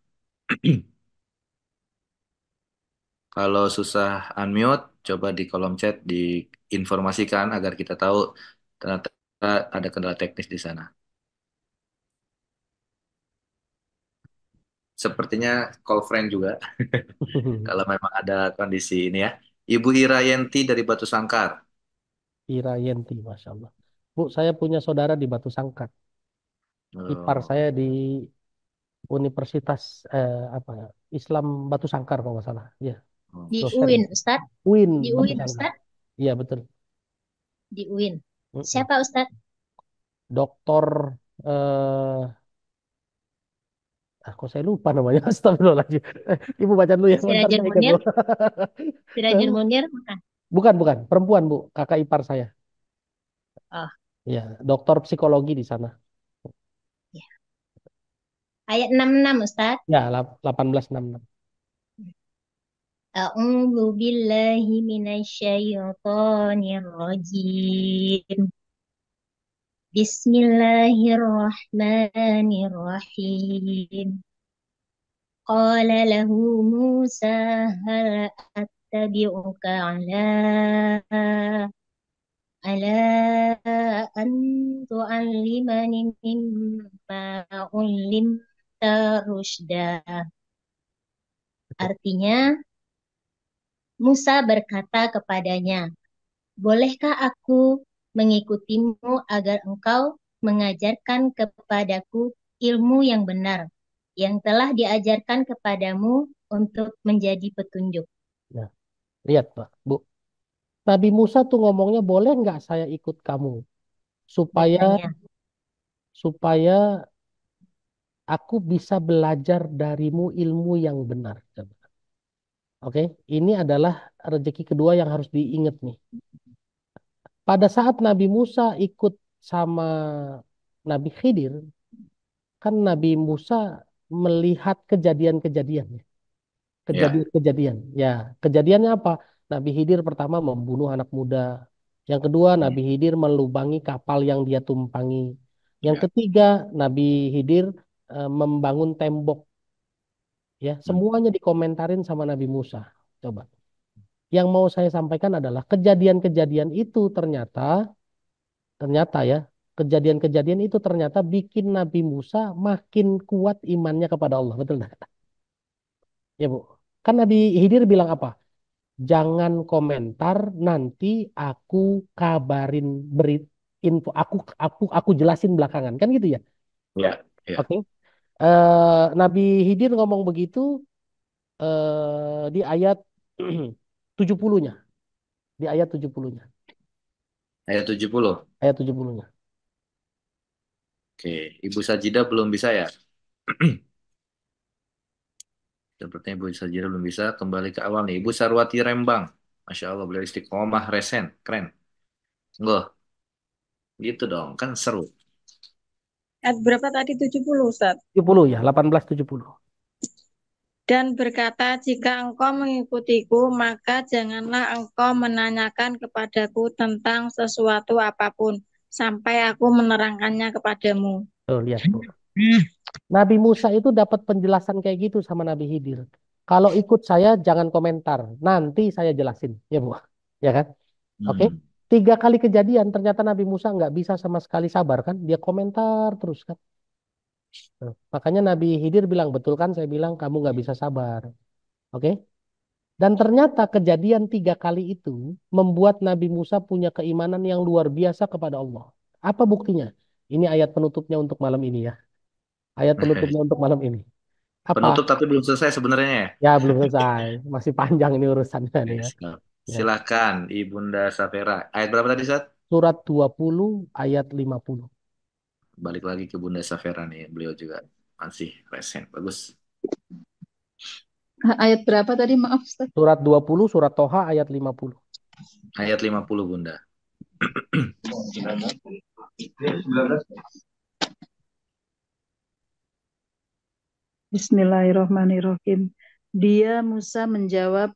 Kalau susah unmute, coba di kolom chat diinformasikan agar kita tahu ternyata ada kendala teknis di sana. Sepertinya call friend juga, kalau memang ada kondisi ini ya. Ibu Irayanti dari Batu Sangkar. Ira Yenti, Masya Allah. Bu, saya punya saudara di Batu Sangkar. Ipar Oh, saya di Universitas apa ya, Islam Batu Sangkar kalau nggak salah. Ya, oh. Di dosen. UIN, Ustadz. UIN Di Batu UIN, Sangkar. Ustadz. Iya, betul. Di UIN. Mm-mm. Siapa, Ustadz? Doktor eh kok saya lupa namanya. Astagfirullahaladzim. Ibu baca dulu ya, bentar Sirajul saya ingat Munir. dulu. Sirajul Munir, bukan? Bukan, perempuan, Bu. Kakak ipar saya. Oh, Ya, doktor psikologi di sana. ya. Ayat 66, Ustadz. Ya, 1866. A'udzu billahi minasyaitonir rajim. Bismillahirrahmanirrahim. Qala lahu Musa hal attabi'uka ala an tu'allimani mimma ullimta rusyda. Artinya, Musa berkata kepadanya, bolehkah aku mengikutimu agar engkau mengajarkan kepadaku ilmu yang benar, yang telah diajarkan kepadamu untuk menjadi petunjuk. Nah, lihat, Pak, Bu. Nabi Musa tuh ngomongnya, boleh nggak saya ikut kamu supaya Bertanya, supaya aku bisa belajar darimu ilmu yang benar. Coba. Oke, ini adalah rezeki kedua yang harus diingat nih. Pada saat Nabi Musa ikut sama Nabi Khidir, kan Nabi Musa melihat kejadian-kejadian. Ya, Kejadian-kejadian. Ya, kejadiannya apa? Nabi Khidir pertama membunuh anak muda. Yang kedua, Nabi Khidir melubangi kapal yang dia tumpangi. Yang ya. ketiga, Nabi Khidir membangun tembok. Ya, semuanya dikomentarin sama Nabi Musa. Coba. Yang mau saya sampaikan adalah kejadian-kejadian itu ternyata ya, kejadian-kejadian itu ternyata bikin Nabi Musa makin kuat imannya kepada Allah. Betul nggak? Ya, Bu. Kan Nabi Khidir bilang apa? Jangan komentar, nanti aku kabarin info, aku jelasin belakangan. Kan gitu ya? Ya, ya. Oke. Nabi Khidir ngomong begitu di ayat 70-nya. Di ayat 70-nya. Ayat 70. Ayat 70-nya. Oke, Ibu Sajidah belum bisa ya? Sepertinya Ibu Sajidah belum bisa. Kembali ke awal nih. Ibu Sarwati Rembang. Masya Allah, beliau istiqomah, resen. Keren. Enggak, gitu dong. Kan seru. Ayat berapa tadi? 70, Ustaz. 70 ya, 1870. Dan berkata, jika engkau mengikutiku, maka janganlah engkau menanyakan kepadaku tentang sesuatu apapun, sampai aku menerangkannya kepadamu. Tuh, lihat, Bu. Nabi Musa itu dapat penjelasan kayak gitu sama Nabi Khidir. Kalau ikut saya jangan komentar, nanti saya jelasin, ya Bu, ya kan? Oke, 3 kali kejadian ternyata Nabi Musa nggak bisa sama sekali sabar kan? Dia komentar terus kan? Tuh, makanya Nabi Khidir bilang betul kan? Saya bilang kamu nggak bisa sabar, oke? Dan ternyata kejadian 3 kali itu membuat Nabi Musa punya keimanan yang luar biasa kepada Allah. Apa buktinya? Ini ayat penutupnya untuk malam ini ya. Ayat penutupnya untuk malam ini. Apa? Penutup tapi belum selesai sebenarnya ya. Ya, belum selesai. Masih panjang ini urusannya nih ya. Siap. Ya. Silakan Ibunda Safera. Ayat berapa tadi, Sat? Surat 20 ayat 50. Balik lagi ke Bunda Safera nih. Beliau juga masih resen. Bagus. Ayat berapa tadi? Maaf, Ustaz. Surat 20, surat Toha ayat 50. Ayat 50, Bunda. Bismillahirrahmanirrahim. Dia Musa menjawab,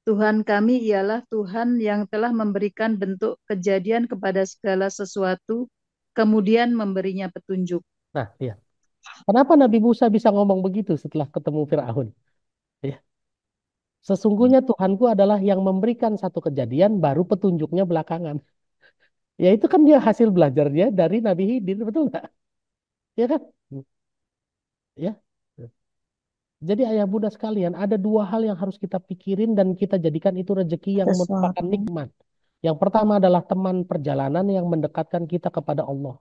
Tuhan kami ialah Tuhan yang telah memberikan bentuk kejadian kepada segala sesuatu, kemudian memberinya petunjuk. Nah, lihat. Kenapa Nabi Musa bisa ngomong begitu setelah ketemu Firaun? Ya, sesungguhnya Tuhanku adalah yang memberikan satu kejadian, baru petunjuknya belakangan. Ya itu kan dia hasil belajarnya dari Nabi Khidir, betul nggak? Ya kan? Ya. Jadi ayah bunda sekalian, ada dua hal yang harus kita pikirin dan kita jadikan itu rezeki yang merupakan Sesuatu. nikmat. Yang pertama adalah teman perjalanan yang mendekatkan kita kepada Allah.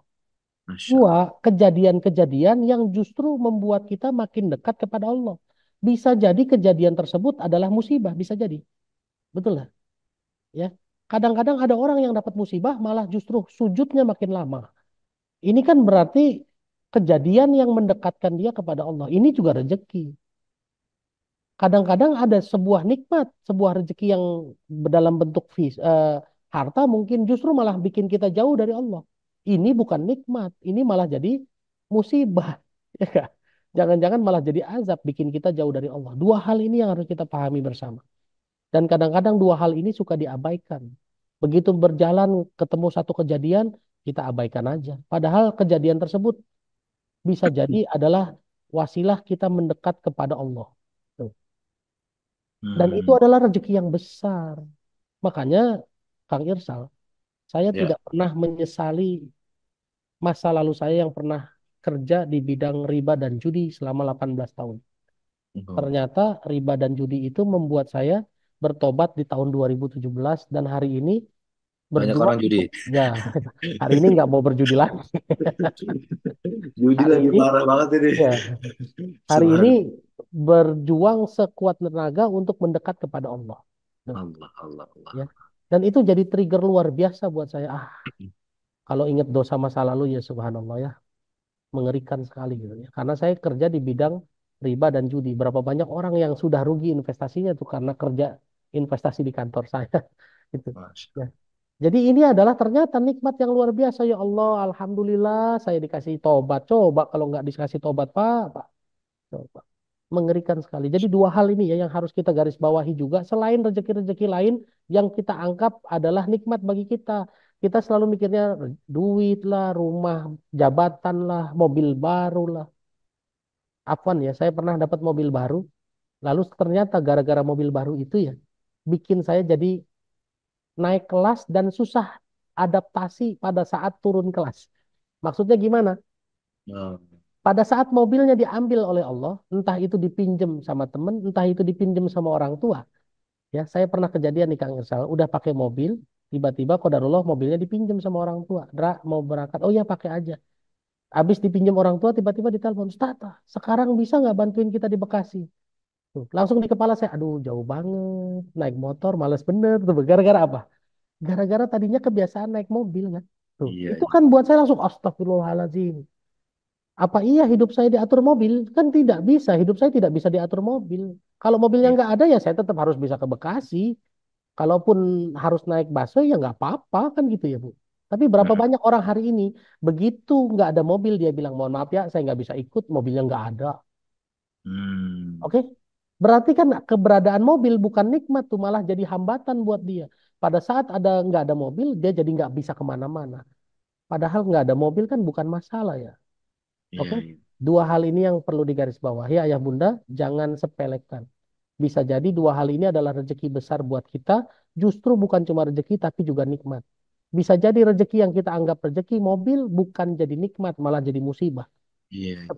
Masya Allah. Dua, kejadian-kejadian yang justru membuat kita makin dekat kepada Allah. Bisa jadi kejadian tersebut adalah musibah, bisa jadi. Betul nggak? Ya. Kadang-kadang ada orang yang dapat musibah malah justru sujudnya makin lama. Ini kan berarti kejadian yang mendekatkan dia kepada Allah. Ini juga rezeki. Kadang-kadang ada sebuah nikmat, sebuah rezeki yang dalam bentuk harta mungkin justru malah bikin kita jauh dari Allah. Ini bukan nikmat, ini malah jadi musibah. Ya kan? Jangan-jangan malah jadi azab bikin kita jauh dari Allah. Dua hal ini yang harus kita pahami bersama. Dan kadang-kadang dua hal ini suka diabaikan. Begitu berjalan ketemu satu kejadian, kita abaikan aja. Padahal kejadian tersebut bisa jadi adalah wasilah kita mendekat kepada Allah. Tuh. Dan itu adalah rezeki yang besar. Makanya, Kang Irsal, saya Ya. tidak pernah menyesali masa lalu saya yang pernah kerja di bidang riba dan judi selama 18 tahun. Ternyata riba dan judi itu membuat saya bertobat di tahun 2017 dan hari ini Banyak berjuang orang judi. untuk, ya, hari ini nggak mau berjudi lagi. Judi Hari lagi ini, parah banget ini. ya, hari ini Subhanallah. berjuang sekuat tenaga untuk mendekat kepada Allah. Tuh, Allah, Allah, Allah. ya. Dan itu jadi trigger luar biasa buat saya. Kalau ingat dosa masa lalu ya subhanallah ya, mengerikan sekali gitu ya. Karena saya kerja di bidang riba dan judi. Berapa banyak orang yang sudah rugi investasinya tuh karena kerja investasi di kantor saya. Gitu. Masya Ya. Jadi ini adalah ternyata nikmat yang luar biasa ya Allah. Alhamdulillah saya dikasih tobat. Coba kalau nggak dikasih tobat Pak. Coba. Mengerikan sekali. Jadi dua hal ini ya yang harus kita garis bawahi juga. Selain rezeki-rezeki lain yang kita anggap adalah nikmat bagi kita. Kita selalu mikirnya duit lah, rumah, jabatan lah, mobil baru lah. Afwan ya, saya pernah dapat mobil baru. Lalu ternyata gara-gara mobil baru itu ya, bikin saya jadi naik kelas dan susah adaptasi pada saat turun kelas. Maksudnya gimana? Allah. Pada saat mobilnya diambil oleh Allah, entah itu dipinjem sama temen, entah itu dipinjem sama orang tua. Ya, saya pernah kejadian nih Kang Irsal, udah pakai mobil, tiba-tiba qadarullah mobilnya dipinjem sama orang tua. Dra, mau berangkat, oh ya pakai aja. Habis dipinjam orang tua, tiba-tiba ditelepon, Tata, sekarang bisa nggak bantuin kita di Bekasi? Tuh, langsung di kepala saya, aduh jauh banget, naik motor, males bener. Tuh, gara-gara apa? Gara-gara tadinya kebiasaan naik mobil kan. Tuh, Iya, itu iya. kan buat saya langsung astagfirullahaladzim. Apa iya hidup saya diatur mobil? Kan tidak bisa. Hidup saya tidak bisa diatur mobil. Kalau mobilnya Iya. nggak ada ya saya tetap harus bisa ke Bekasi. Kalaupun harus naik busway ya nggak apa-apa kan gitu ya Bu. Tapi berapa Nah. banyak orang hari ini begitu nggak ada mobil dia bilang mohon maaf ya saya nggak bisa ikut mobilnya nggak ada. Hmm. Oke? Berarti kan keberadaan mobil bukan nikmat tuh malah jadi hambatan buat dia. Pada saat nggak ada mobil dia jadi nggak bisa kemana-mana. Padahal nggak ada mobil kan bukan masalah ya. Iya, Oke, iya. dua hal ini yang perlu digarisbawahi ayah bunda, jangan sepelekan. Bisa jadi dua hal ini adalah rezeki besar buat kita, justru bukan cuma rezeki tapi juga nikmat. Bisa jadi rezeki yang kita anggap rezeki mobil bukan jadi nikmat, malah jadi musibah. Iya, iya.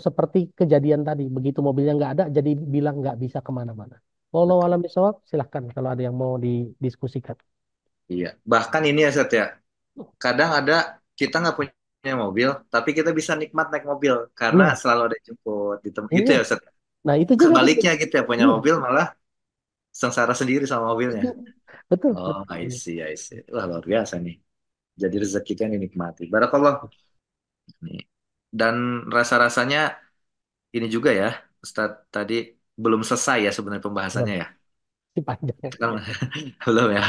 Seperti kejadian tadi, begitu mobilnya nggak ada, jadi bilang nggak bisa kemana-mana. Wallahu Betul. a'lam bishawab, silahkan kalau ada yang mau didiskusikan. Iya. Bahkan ini ya, Seth ya. Kadang ada kita nggak punya mobil, tapi kita bisa nikmat naik mobil karena Nah, selalu ada yang jemput di gitu iya. ya, Seth. Nah itu juga betul. Sebaliknya gitu ya, punya Iya, mobil malah sengsara sendiri sama mobilnya. betul, Oh, betul. I Iya. see, I see. Wah, luar biasa nih. Jadi rezeki kan dinikmati. Barakallah. Nih. Dan rasa-rasanya ini juga ya, Ustaz tadi belum selesai ya sebenarnya Nah, pembahasannya ya. ini panjang. Kan belum ya.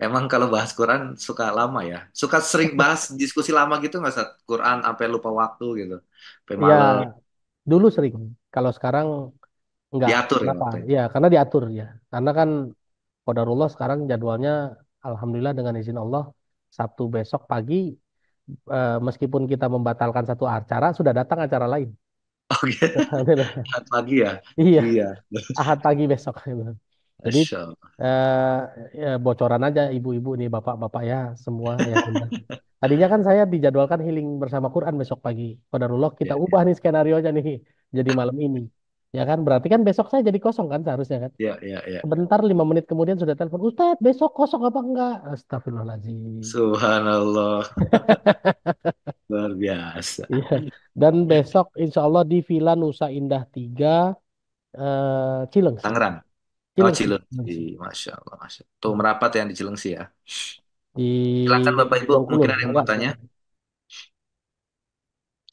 Emang kalau bahas Quran suka lama ya. Suka sering bahas diskusi lama gitu nggak Ustaz? Quran sampai lupa waktu gitu. Sampai Ya, malam dulu sering. Kalau sekarang enggak. diatur ya Kenapa? waktunya. Ya, karena diatur ya. Karena kan qadarullah sekarang jadwalnya alhamdulillah dengan izin Allah Sabtu besok pagi meskipun kita membatalkan satu acara, sudah datang acara lain. Oke. Selamat pagi ya. Iya, Iya. Ahad pagi besok. Jadi Masya Allah. ya, bocoran aja ibu-ibu nih, bapak-bapak ya, semua yang undang. Tadinya kan saya dijadwalkan healing bersama Quran besok pagi. Qadarullah kita Iya, ubah nih skenario-nya nih, jadi malam ini. Ya kan, berarti kan besok saya jadi kosong kan seharusnya kan. iya, iya, iya. Sebentar 5 menit kemudian sudah telepon, Ustadz besok kosong apa enggak? Astagfirullahaladzim. Subhanallah. Luar biasa. Iya. Dan besok insya Allah di Villa Nusa Indah 3 Cilengsi. Tangerang. Oh, Cilengsi. Cilengsi. Masya Allah, Masya Allah. Tuh merapat yang di Cilengsi ya. Di Silakan Bapak Ibu, mungkin Bengkulu. ada yang mau Enggak. tanya.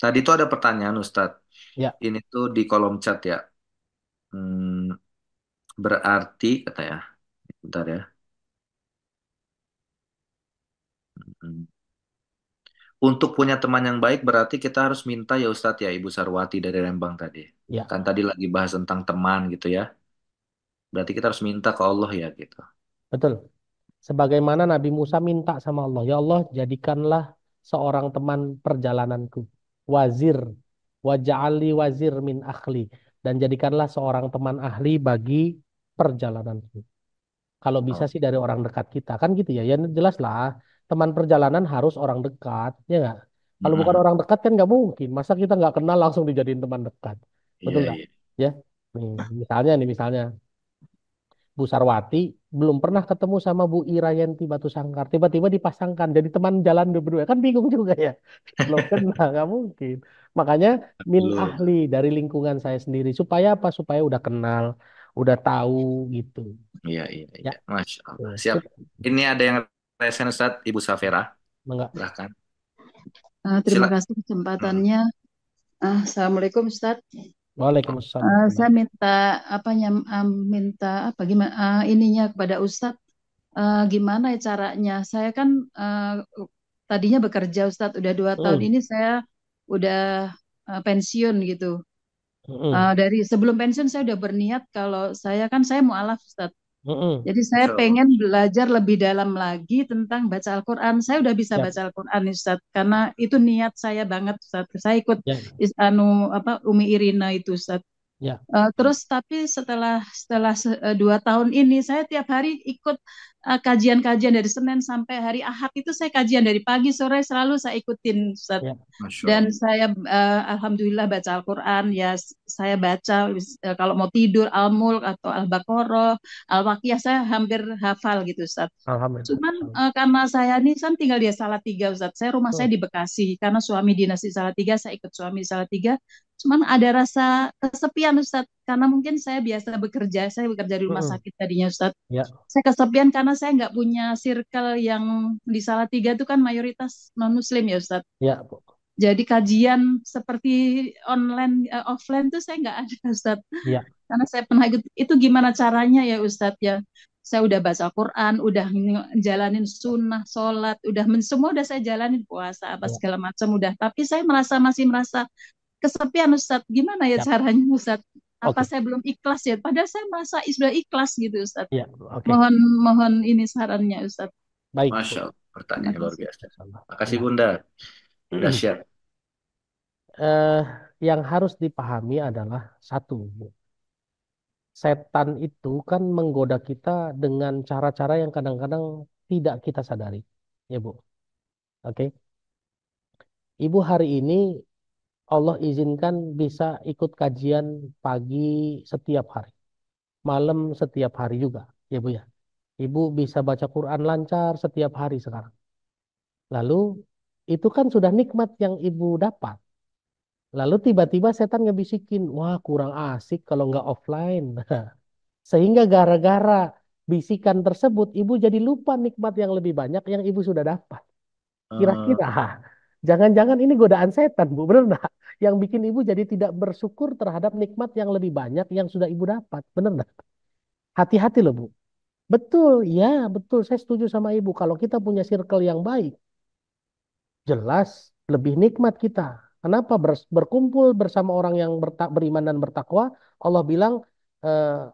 Tadi tuh ada pertanyaan Ustadz. Ya, Ini tuh di kolom chat ya. Hmm, berarti kata ya. Bentar ya. Hmm. Untuk punya teman yang baik berarti kita harus minta ya Ustadz ya, Ibu Sarwati dari Lembang tadi. ya, Kan tadi lagi bahas tentang teman gitu ya. Berarti kita harus minta ke Allah ya gitu. betul. Sebagaimana Nabi Musa minta sama Allah, ya Allah jadikanlah seorang teman perjalananku, wazir, waj'alli wazir min akhli, dan jadikanlah seorang teman ahli bagi perjalananku. Kalau bisa Oh. sih dari orang dekat kita, kan gitu ya. Ya jelas lah, teman perjalanan harus orang dekat, ya nggak? Kalau bukan Mm-mm. orang dekat kan nggak mungkin. Masa kita nggak kenal langsung dijadiin teman dekat, betul Iya, nggak? iya. Ya, nih misalnya Bu Sarwati belum pernah ketemu sama Bu Irayanti Batu Sangkar. Tiba-tiba dipasangkan jadi teman jalan berdua. Kan bingung juga ya. Belum kenal, nggak mungkin. Makanya min Belum. ahli dari lingkungan saya sendiri. Supaya apa? Supaya udah kenal, udah tahu gitu. Iya, iya, Ya, iya. Masya Allah. tuh. Siap. Ini ada yang resen Ustadz, Ibu Safera. Enggak. Silahkan. Terima Sila. kasih Hmm. kesempatannya. Assalamualaikum Ustadz. Waalaikumsalam. Saya minta apa gimana ininya kepada Ustadz, gimana ya caranya? Saya kan tadinya bekerja Ustadz, udah 2 tahun Hmm, ini saya udah pensiun gitu. hmm, Dari sebelum pensiun saya udah berniat kalau saya mualaf Ustadz. hmm. Jadi saya Masya Allah. pengen belajar lebih dalam lagi tentang baca Al-Quran. Saya udah bisa Ya, baca Al-Quran Ustaz, karena itu niat saya banget Ustaz. Saya ikut ya, Umi Irina itu Ustaz. ya, Terus tapi setelah 2 tahun ini saya tiap hari ikut kajian-kajian dari Senin sampai hari Ahad, itu saya kajian dari pagi sore selalu saya ikutin Ustaz. ya, Masya Dan Allah. saya alhamdulillah baca Al-Quran ya, saya baca kalau mau tidur Al-Mulk atau Al-Baqarah, Al-Waqiah saya hampir hafal gitu Ustaz. alhamdulillah. Cuman karena saya ini kan tinggal di Salatiga Ustaz. Rumah saya Hmm, di Bekasi. Karena suami dinas di Salatiga, saya ikut suami di Salatiga. Cuman ada rasa kesepian Ustaz. Karena mungkin saya bekerja di rumah hmm. sakit tadinya Ustaz. Ya, Saya kesepian karena saya nggak punya circle yang di Salatiga itu kan mayoritas non-muslim ya Ustaz. ya, Bu. Jadi kajian seperti offline tuh saya nggak ada Ustadz. Ya, Karena saya pernah ikut, itu gimana caranya ya Ustadz ya. Saya udah baca Quran, udah jalanin sunnah, sholat, semua udah saya jalanin, puasa apa ya, segala macam udah. Tapi saya masih merasa kesepian Ustadz. Gimana ya ya. caranya Ustadz? Apa Oke. saya belum ikhlas ya? Padahal saya merasa sudah ikhlas gitu Ustadz. Ya, oke. Mohon mohon ini sarannya Ustadz. Baik, Bu. Masya Allah. Terima Pertanyaan luar kasih. biasa. Insyaallah. Makasih Ya. Bunda. Dahsyat. Eh, yang harus dipahami adalah satu, Bu. Setan itu kan menggoda kita dengan cara-cara yang kadang-kadang tidak kita sadari. Ya, Bu. Oke. Ibu hari ini Allah izinkan bisa ikut kajian pagi setiap hari, malam setiap hari juga, ya Bu ya. Ibu bisa baca Quran lancar setiap hari sekarang. Lalu itu kan sudah nikmat yang Ibu dapat. Lalu tiba-tiba setan ngebisikin, wah kurang asik kalau nggak offline. Sehingga gara-gara bisikan tersebut, Ibu jadi lupa nikmat yang lebih banyak yang Ibu sudah dapat. Eh, Kira-kira, jangan-jangan ini godaan setan, Bu, benar nggak? Yang bikin Ibu jadi tidak bersyukur terhadap nikmat yang lebih banyak yang sudah Ibu dapat, benar nggak? Hati-hati loh, Bu. Betul, ya betul. Saya setuju sama Ibu. Kalau kita punya circle yang baik, jelas lebih nikmat kita. Kenapa? Berkumpul bersama orang yang beriman dan bertakwa, Allah bilang, eh,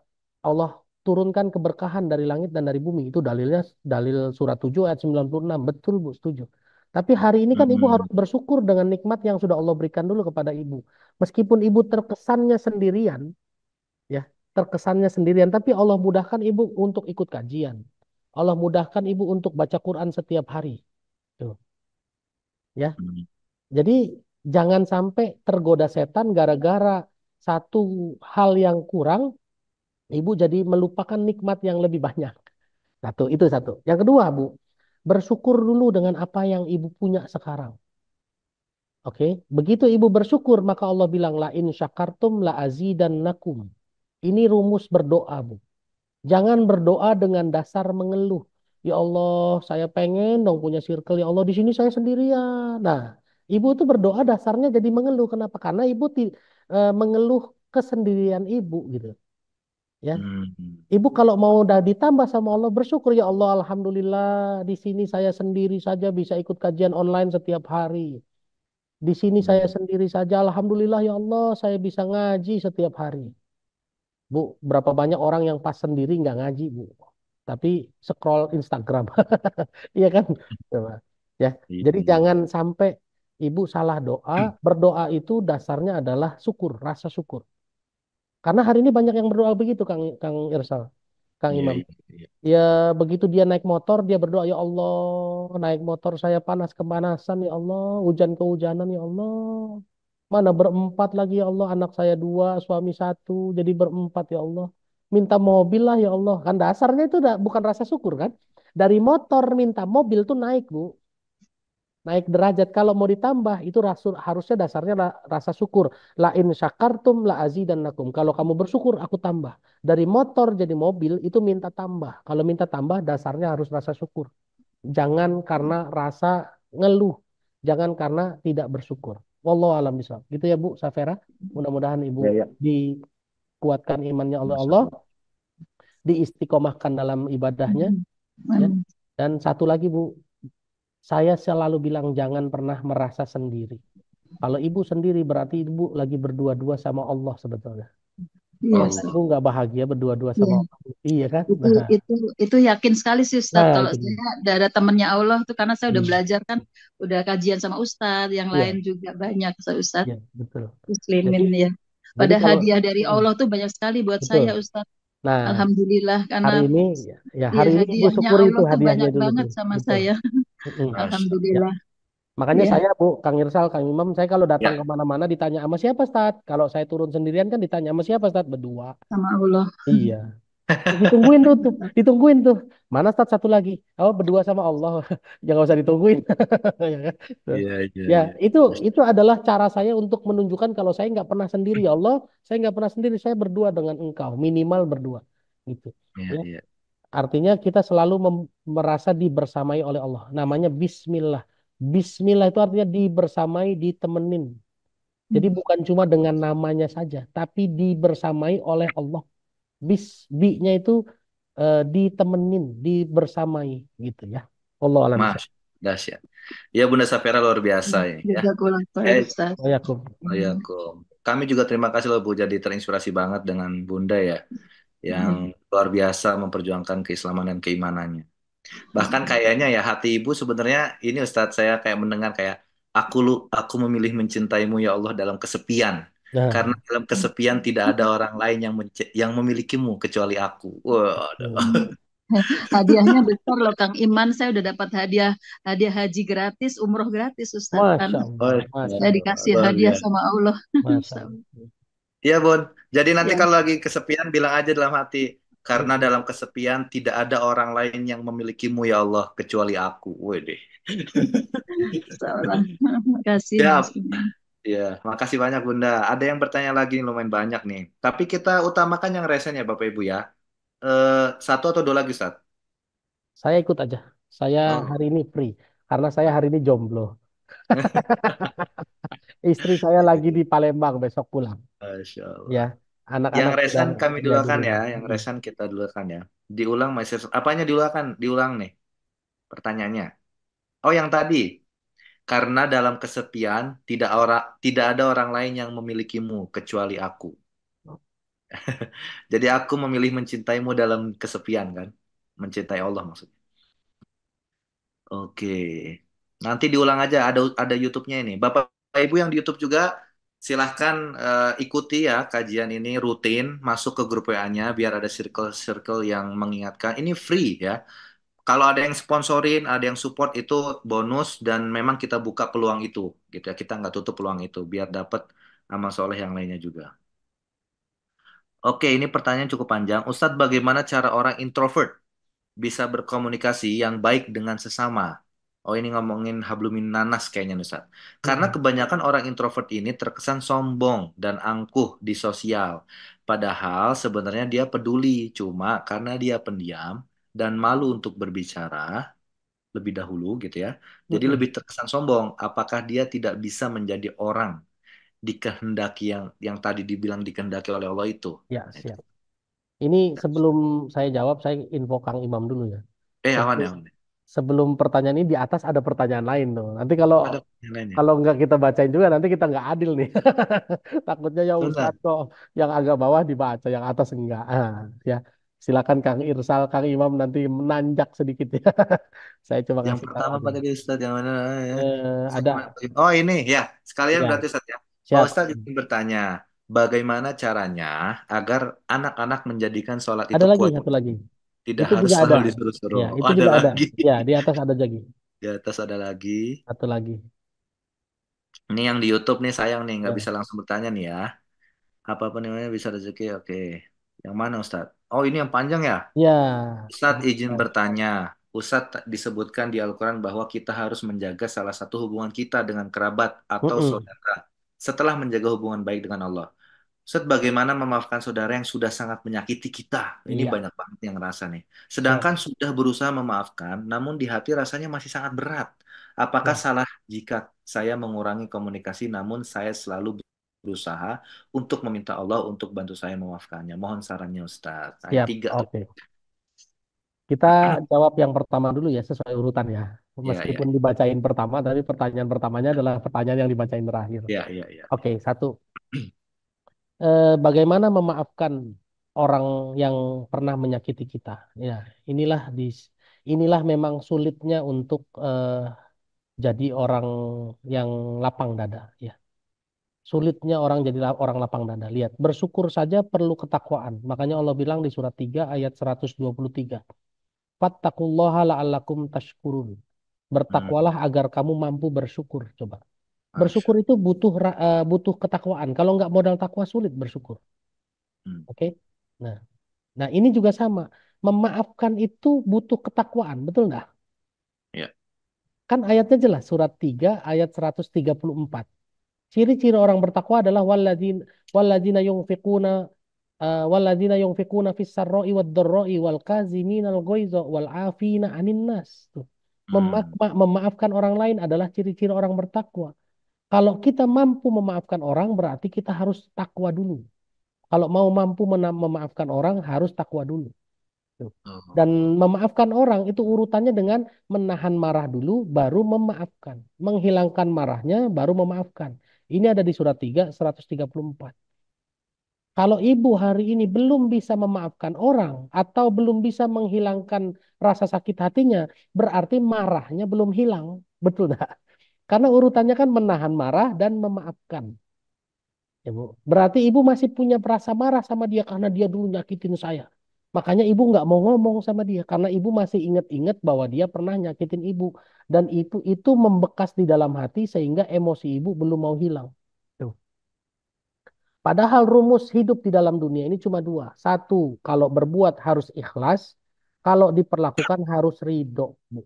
Allah turunkan keberkahan dari langit dan dari bumi. Itu dalilnya, dalil surat 7 ayat 96. Betul, Bu, setuju. Tapi hari ini kan ibu harus Hmm. bersyukur dengan nikmat yang sudah Allah berikan dulu kepada ibu. Meskipun ibu terkesannya sendirian, ya, terkesannya sendirian, tapi Allah mudahkan ibu untuk ikut kajian. Allah mudahkan ibu untuk baca Quran setiap hari. Tuh, ya. Hmm. Jadi jangan sampai tergoda setan gara-gara satu hal yang kurang, ibu jadi melupakan nikmat yang lebih banyak. Satu, itu satu. Yang kedua, Bu, bersyukur dulu dengan apa yang ibu punya sekarang. Oke, begitu ibu bersyukur, maka Allah bilang la in syakartum la azidannakum. Ini rumus berdoa, Bu. Jangan berdoa dengan dasar mengeluh. Ya Allah, saya pengen dong punya circle. Ya Allah, di sini saya sendirian. Nah, ibu tuh berdoa dasarnya jadi mengeluh. Kenapa? Karena ibu mengeluh kesendirian ibu gitu. Ya, Hmm. ibu kalau mau udah ditambah sama Allah bersyukur ya Allah, alhamdulillah di sini saya sendiri saja bisa ikut kajian online setiap hari. Di sini saya Hmm. sendiri saja, alhamdulillah ya Allah saya bisa ngaji setiap hari. Bu, berapa banyak orang yang pas sendiri nggak ngaji, Bu. Tapi scroll Instagram. Iya kan? Coba. Ya. Jadi Iya. jangan sampai ibu salah doa. Berdoa itu dasarnya adalah syukur, rasa syukur. Karena hari ini banyak yang berdoa begitu, Kang Irsal, Kang Iya, Imam. iya, iya. Ya begitu dia naik motor, dia berdoa, ya Allah, naik motor saya panas kepanasan, ya Allah, hujan kehujanan, ya Allah. Mana berempat lagi, ya Allah, anak saya dua, suami satu, jadi berempat, ya Allah. Minta mobil lah, ya Allah. Kan dasarnya itu bukan rasa syukur, kan? Dari motor minta mobil tuh naik, Bu. Naik derajat. Kalau mau ditambah, itu harusnya dasarnya rasa syukur. La in syakartum la azidannakum. Kalau kamu bersyukur, aku tambah. Dari motor jadi mobil, itu minta tambah. Kalau minta tambah, dasarnya harus rasa syukur. Jangan karena rasa ngeluh. Jangan karena tidak bersyukur. Wallahu alam bishawab. Gitu ya Bu Safera. Mudah-mudahan Ibu Ya, ya. dikuatkan imannya oleh Masya Allah, Allah. diistiqomahkan dalam ibadahnya, ya. Amin. Dan satu lagi Bu, saya selalu bilang jangan pernah merasa sendiri. Kalau ibu sendiri berarti ibu lagi berdua-dua sama Allah sebetulnya. Iya, Masa Ustaz. Allah. ibu nggak bahagia berdua-dua Iya. sama Allah? Iya kan? Itu Nah, itu itu yakin sekali sih Ustadz. nah Kalau itu dia. saya udah ada temennya Allah tuh karena saya udah Hmm. belajar kan, udah kajian sama Ustadz, yang lain Iya, juga banyak Ustadz iya betul. Muslimin Jadi ya. jadi Pada kalau hadiah dari hmm, Allah tuh banyak sekali buat betul. saya Ustadz. Nah, Alhamdulillah karena hari ini ya ya hari ini ibu hadiahnya syukuri itu Allah tuh hadiahnya banyak dulu banget tuh. sama Betul. saya. Mm-mm. Masya Allah. Ya. Alhamdulillah. Makanya Ya. saya Bu, Kang Irsal, Kang Imam, saya kalau datang Ya. kemana-mana ditanya sama siapa Stad? Kalau saya turun sendirian kan ditanya sama siapa Stad? Berdua. Sama Allah. Iya. Ditungguin tuh, ditungguin tuh. Mana Stad satu lagi? Oh, berdua sama Allah. Jangan usah ditungguin. Ya kan? Tuh. Iya, iya, Ya, iya. itu adalah cara saya untuk menunjukkan kalau saya nggak pernah sendiri, ya Allah. Saya nggak pernah sendiri, saya berdua dengan Engkau, minimal berdua. Gitu. Iya, Ya. iya. Artinya kita selalu merasa dibersamai oleh Allah. Namanya Bismillah. Bismillah itu artinya dibersamai, ditemenin. Jadi bukan cuma dengan namanya saja, tapi dibersamai oleh Allah. Bi-nya itu ditemenin, dibersamai gitu ya. Allah alam bisa. Masya dahsyat. Ya Bunda Safira luar biasa ya. Ya. Jazakallah khair Ustadz. Waalaikumsalam. Kami juga terima kasih loh Bu, jadi terinspirasi banget dengan Bunda ya, yang luar biasa memperjuangkan keislaman dan keimanannya. Bahkan kayaknya ya hati Ibu sebenarnya ini Ustadz, saya kayak mendengar kayak aku memilih mencintaimu ya Allah dalam kesepian. Nah, Karena dalam kesepian tidak ada orang lain yang memilikimu kecuali aku. Waduh. Hadiahnya besar loh Kang Iman. Saya udah dapat hadiah hadiah haji gratis, umroh gratis Ustadz kan. Masya Allah, Masya Saya Allah, dikasih Luar hadiah biasa. sama Allah. Masya Allah. Iya Bun. Jadi nanti Ya. kalau lagi kesepian bilang aja dalam hati. Karena dalam kesepian tidak ada orang lain yang memilikimu ya Allah kecuali aku. Wede. Insyaallah. Makasih Siap. Mas Iman. Ya, makasih banyak Bunda. Ada yang bertanya lagi nih, lumayan banyak nih. Tapi kita utamakan yang resen ya Bapak Ibu ya. Satu atau dua lagi, Ustaz? Saya ikut aja. Saya Oh. hari ini free karena saya hari ini jomblo. Istri saya lagi di Palembang besok pulang. Masya Allah. Ya, Yang anak-anak sudah resan kami lihat dulukan dulu. ya. Yang resan kita dulukan ya. Diulang Mas. Apanya diulang? Diulang nih pertanyaannya. Oh, yang tadi. Karena dalam kesepian tidak ada orang lain yang memilikimu kecuali aku. Jadi aku memilih mencintaimu dalam kesepian kan? Mencintai Allah maksudnya. Oke. Nanti diulang aja, ada YouTube-nya ini. Bapak Ibu yang di YouTube juga silahkan ikuti ya kajian ini rutin, masuk ke grup WA-nya biar ada circle-circle yang mengingatkan. Ini free ya. Kalau ada yang sponsorin, ada yang support itu bonus dan memang kita buka peluang itu gitu ya. Kita nggak tutup peluang itu biar dapat amal soleh yang lainnya juga. Oke, ini pertanyaan cukup panjang. Ustadz, bagaimana cara orang introvert bisa berkomunikasi yang baik dengan sesama? Oh, ini ngomongin hablumin nanas kayaknya, Ustadz. Karena Mm-mm. kebanyakan orang introvert ini terkesan sombong dan angkuh di sosial. Padahal sebenarnya dia peduli, cuma karena dia pendiam dan malu untuk berbicara lebih dahulu gitu ya. Jadi Mm-mm. lebih terkesan sombong. Apakah dia tidak bisa menjadi orang dikehendaki yang tadi dibilang dikehendaki oleh Allah itu? Ya, Nah, itu. siap. Ini sebelum saya jawab, saya info Kang Imam dulu ya. Aman Sebelum ya, aman. sebelum pertanyaan ini di atas ada pertanyaan lain tuh. Nanti kalau Ada yang lainnya. kalau nggak kita bacain juga nanti kita nggak adil nih. Takutnya ya Benar. Ustadz kok yang agak bawah dibaca, yang atas enggak. Ya, silakan Kang Irsal, Kang Imam nanti menanjak sedikit ya. Saya cuma Yang ngasih tahu pertama aja. Pak tadi Ustadz yang mana ya? Ada, Oh ini ya, sekalian ya, berarti Ustadz ya. Pak siap. Ustadz ingin bertanya, bagaimana caranya agar anak-anak menjadikan sholat Ada itu lagi satu kewajiban? lagi. Tidak Itu harus juga ada. selalu disuruh-suruh. Ya, Oh, itu ada juga ada. lagi. Ya, di atas ada lagi. Di atas ada lagi. Satu lagi. Ini yang di YouTube nih sayang nih, nggak Ya, bisa langsung bertanya nih ya. Apa namanya bisa rezeki? Oke. Yang mana Ustadz? Oh ini yang panjang ya? ya. Ustadz izin bertanya. Ustadz disebutkan di Al-Quran bahwa kita harus menjaga salah satu hubungan kita dengan kerabat atau Mm-mm. saudara setelah menjaga hubungan baik dengan Allah. Ustadz bagaimana memaafkan saudara yang sudah sangat menyakiti kita? Ini Iya, banyak banget yang ngerasa nih. siap. Sedangkan sudah berusaha memaafkan, namun di hati rasanya masih sangat berat. Apakah Ya. salah jika saya mengurangi komunikasi, namun saya selalu berusaha untuk meminta Allah untuk bantu saya memaafkannya? Mohon sarannya Ustadz. Nah, ini Siap. tiga tuh. Oke. Kita jawab yang pertama dulu ya sesuai urutan ya. Iya, iya, Meskipun dibacain pertama, tapi pertanyaan pertamanya adalah pertanyaan yang dibacain terakhir. iya, iya, iya. Oke, satu. Bagaimana memaafkan orang yang pernah menyakiti kita? Ya, inilah inilah memang sulitnya untuk jadi orang yang lapang dada. Ya, sulitnya orang jadi orang lapang dada. Lihat, bersyukur saja perlu ketakwaan. Makanya Allah bilang di surat 3 ayat 123. Fattaqullaha la'allakum tashkurun. Hmm, Bertakwalah agar kamu mampu bersyukur. Coba. Masya. Bersyukur itu butuh ketakwaan. Kalau nggak modal takwa sulit bersyukur. Hmm, Oke? Nah, nah ini juga sama. Memaafkan itu butuh ketakwaan, betul nggak? ya. Kan ayatnya jelas surat 3 ayat 134. Ciri-ciri orang bertakwa adalah walladzina yunfiquna walladzina yunfiquna fis sarra'i wad dharra'i wal kaziminal ghaiza wal 'afina 'anil nas. Tuh. Hmm, Memaafkan orang lain adalah ciri-ciri orang bertakwa. Kalau kita mampu memaafkan orang berarti kita harus takwa dulu. Kalau mau mampu memaafkan orang harus takwa dulu. Tuh. oh, Dan memaafkan orang itu urutannya dengan menahan marah dulu baru memaafkan. Menghilangkan marahnya baru memaafkan. Ini ada di surat 3 134. Kalau ibu hari ini belum bisa memaafkan orang atau belum bisa menghilangkan rasa sakit hatinya, berarti marahnya belum hilang. Betul nggak? Karena urutannya kan menahan marah dan memaafkan. Ya, Bu. Berarti ibu masih punya rasa marah sama dia karena dia dulu nyakitin saya. Makanya ibu nggak mau ngomong sama dia karena ibu masih ingat-ingat bahwa dia pernah nyakitin ibu dan itu membekas di dalam hati sehingga emosi ibu belum mau hilang. Tuh. Padahal rumus hidup di dalam dunia ini cuma dua. Satu, kalau berbuat harus ikhlas, kalau diperlakukan harus ridho, Bu.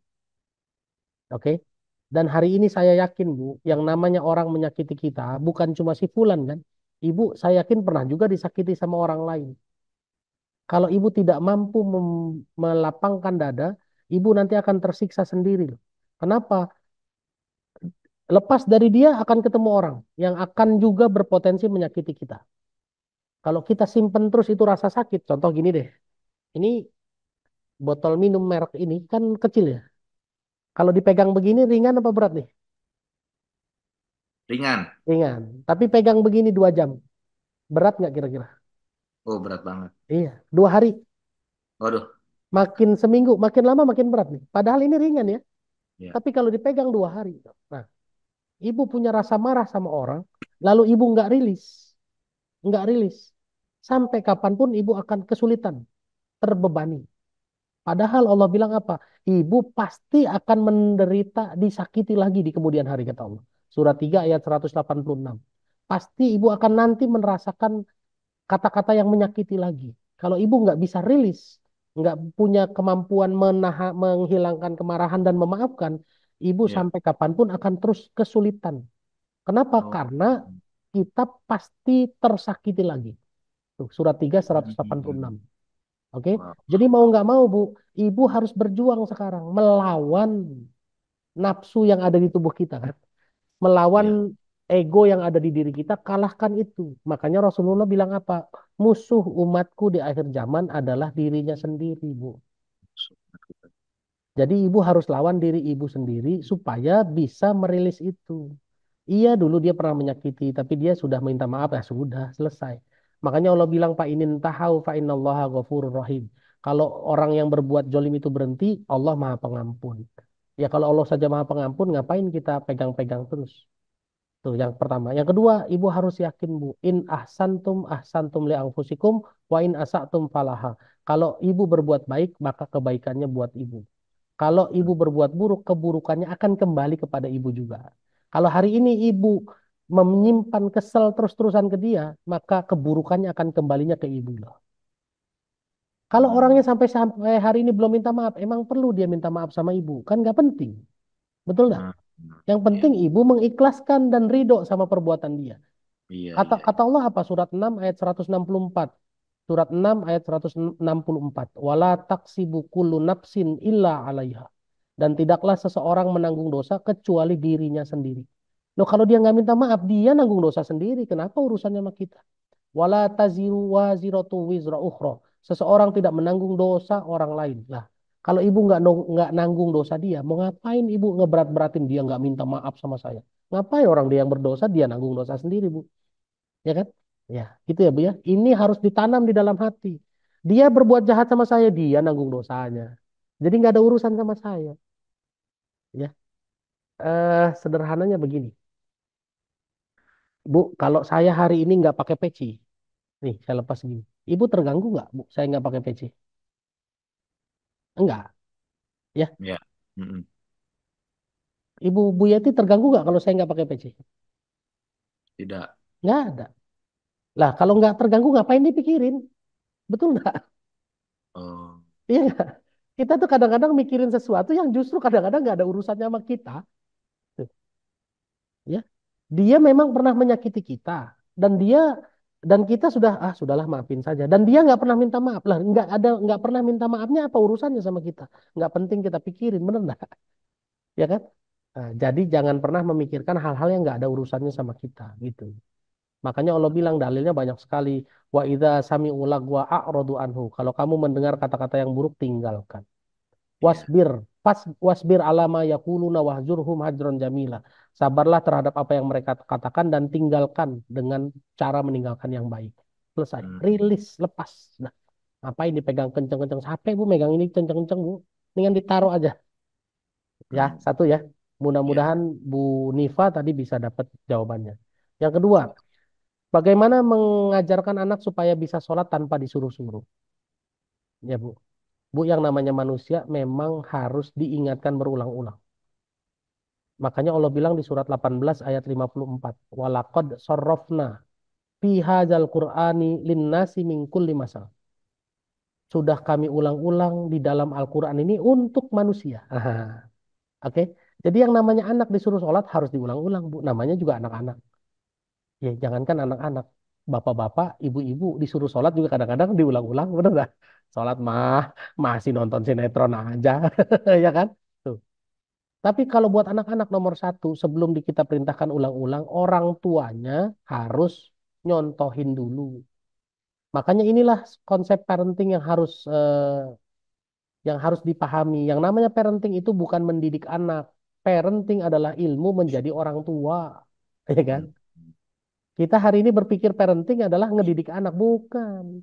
Oke? Dan hari ini saya yakin, Bu, yang namanya orang menyakiti kita bukan cuma si Fulan kan? Ibu, saya yakin pernah juga disakiti sama orang lain. Kalau ibu tidak mampu melapangkan dada, ibu nanti akan tersiksa sendiri loh. Kenapa? Lepas dari dia akan ketemu orang yang akan juga berpotensi menyakiti kita. Kalau kita simpen terus itu rasa sakit, contoh gini deh. Ini botol minum merek ini kan kecil ya. Kalau dipegang begini ringan apa berat nih? ringan. Ringan. Tapi pegang begini 2 jam. Berat nggak kira-kira? Oh, berat banget. Iya. 2 hari. Waduh. Makin seminggu, makin lama makin berat nih. Padahal ini ringan ya. Ya. Tapi kalau dipegang 2 hari, nah, ibu punya rasa marah sama orang, lalu ibu nggak rilis, sampai kapanpun ibu akan kesulitan, terbebani. Padahal Allah bilang apa? Ibu pasti akan menderita, disakiti lagi di kemudian hari, kata Allah. Surat 3 ayat 186. Pasti ibu akan nanti merasakan kata-kata yang menyakiti lagi. Kalau ibu nggak bisa rilis, nggak punya kemampuan menghilangkan kemarahan dan memaafkan, ibu Ya. sampai kapanpun akan terus kesulitan. Kenapa? Oh. Karena kita pasti tersakiti lagi. Tuh, surat 3 186. Oke, Wow. jadi mau nggak mau Bu, ibu harus berjuang sekarang melawan nafsu yang ada di tubuh kita kan, melawan Ya. ego yang ada di diri kita, kalahkan itu. Makanya Rasulullah bilang apa? Musuh umatku di akhir zaman adalah dirinya sendiri, Bu. Jadi ibu harus lawan diri ibu sendiri supaya bisa merilis itu. Iya, dulu dia pernah menyakiti, tapi dia sudah minta maaf, ya sudah, selesai. Makanya Allah bilang, Pak inin tahau fa innallaha ghafurur rahim. Kalau orang yang berbuat jolim itu berhenti, Allah maha pengampun. Ya kalau Allah saja maha pengampun, ngapain kita pegang-pegang terus? Tuh, yang pertama. Yang kedua, ibu harus yakin, Bu. In ahsantum li anfusikum, wa in asatum falaha. Kalau ibu berbuat baik, maka kebaikannya buat ibu. Kalau ibu berbuat buruk, keburukannya akan kembali kepada ibu juga. Kalau hari ini ibu menyimpan kesel terus-terusan ke dia, maka keburukannya akan kembalinya ke ibu loh. Kalau orangnya sampai sampai hari ini belum minta maaf, emang perlu dia minta maaf sama ibu? Kan nggak penting. Betul nggak? Yang penting ibu mengikhlaskan dan ridho sama perbuatan dia. Iya, Kata iya. kata Allah apa? Surat 6 ayat 164. Surat 6 ayat 164. Wala taksibu kullu nafsin illa 'alaiha. Dan tidaklah seseorang menanggung dosa kecuali dirinya sendiri. Loh, kalau dia nggak minta maaf, dia nanggung dosa sendiri. Kenapa urusannya sama kita? Wala taziru waziratu wizra ukhra. Seseorang tidak menanggung dosa orang lain. Lah, kalau ibu nggak nanggung dosa dia, mau ngapain ibu ngeberat-beratin dia nggak minta maaf sama saya? Ngapain orang dia yang berdosa, dia nanggung dosa sendiri, Bu. Ya kan? Ya, gitu ya, Bu ya. Ini harus ditanam di dalam hati. Dia berbuat jahat sama saya, dia nanggung dosanya. Jadi nggak ada urusan sama saya. Ya, sederhananya begini, Bu. Kalau saya hari ini nggak pakai peci, nih saya lepas gini. Ibu terganggu nggak, Bu? Saya nggak pakai peci? Enggak, ya. Ya. Mm-mm. Ibu Bu Yeti terganggu nggak kalau saya nggak pakai peci? Tidak. Nggak ada. Lah, kalau nggak terganggu ngapain dipikirin? Betul nggak? Oh. Iya nggak? Kita tuh kadang-kadang mikirin sesuatu yang justru kadang-kadang nggak ada urusannya sama kita. Tuh, ya. Dia memang pernah menyakiti kita dan kita sudahlah maafin saja, dan dia nggak pernah minta maaf lah, nggak pernah minta maafnya, apa urusannya sama kita? Nggak penting kita pikirin, bener nggak? Ya kan? Nah, jadi jangan pernah memikirkan hal-hal yang nggak ada urusannya sama kita gitu. Makanya Allah bilang dalilnya banyak sekali. Wa idza sami'u lagwa a'radu anhu. Kalau kamu mendengar kata-kata yang buruk, tinggalkan. Wasbir, wasbir alama yaquluna wahjurhum hajron jamila. Sabarlah terhadap apa yang mereka katakan dan tinggalkan dengan cara meninggalkan yang baik. Selesai. Rilis, lepas. Nah, ngapain dipegang kenceng-kenceng? Capek Bu megang ini kenceng-kenceng Bu. Dengan ditaruh aja. Ya, satu ya. Mudah-mudahan Bu Nifa tadi bisa dapat jawabannya. Yang kedua, bagaimana mengajarkan anak supaya bisa sholat tanpa disuruh-suruh? Ya Bu. Bu, yang namanya manusia memang harus diingatkan berulang-ulang. Makanya Allah bilang di surat 18 ayat 54. Walaqad sarrafna fi hadzal qur'ani linnasi min kulli masal. Sudah kami ulang-ulang di dalam Al-Quran ini untuk manusia. Oke. Jadi yang namanya anak disuruh sholat harus diulang-ulang, Bu. Namanya juga anak-anak. Ya, jangankan anak-anak. Bapak-bapak, ibu-ibu disuruh sholat juga kadang-kadang diulang-ulang. Bener nggak? Sholat masih nonton sinetron aja. Ya kan? Tuh. Tapi kalau buat anak-anak nomor satu, sebelum kita perintahkan ulang-ulang, orang tuanya harus nyontohin dulu. Makanya inilah konsep parenting yang harus dipahami. Yang namanya parenting itu bukan mendidik anak. Parenting adalah ilmu menjadi orang tua. Ya kan? Kita hari ini berpikir parenting adalah ngedidik anak, bukan.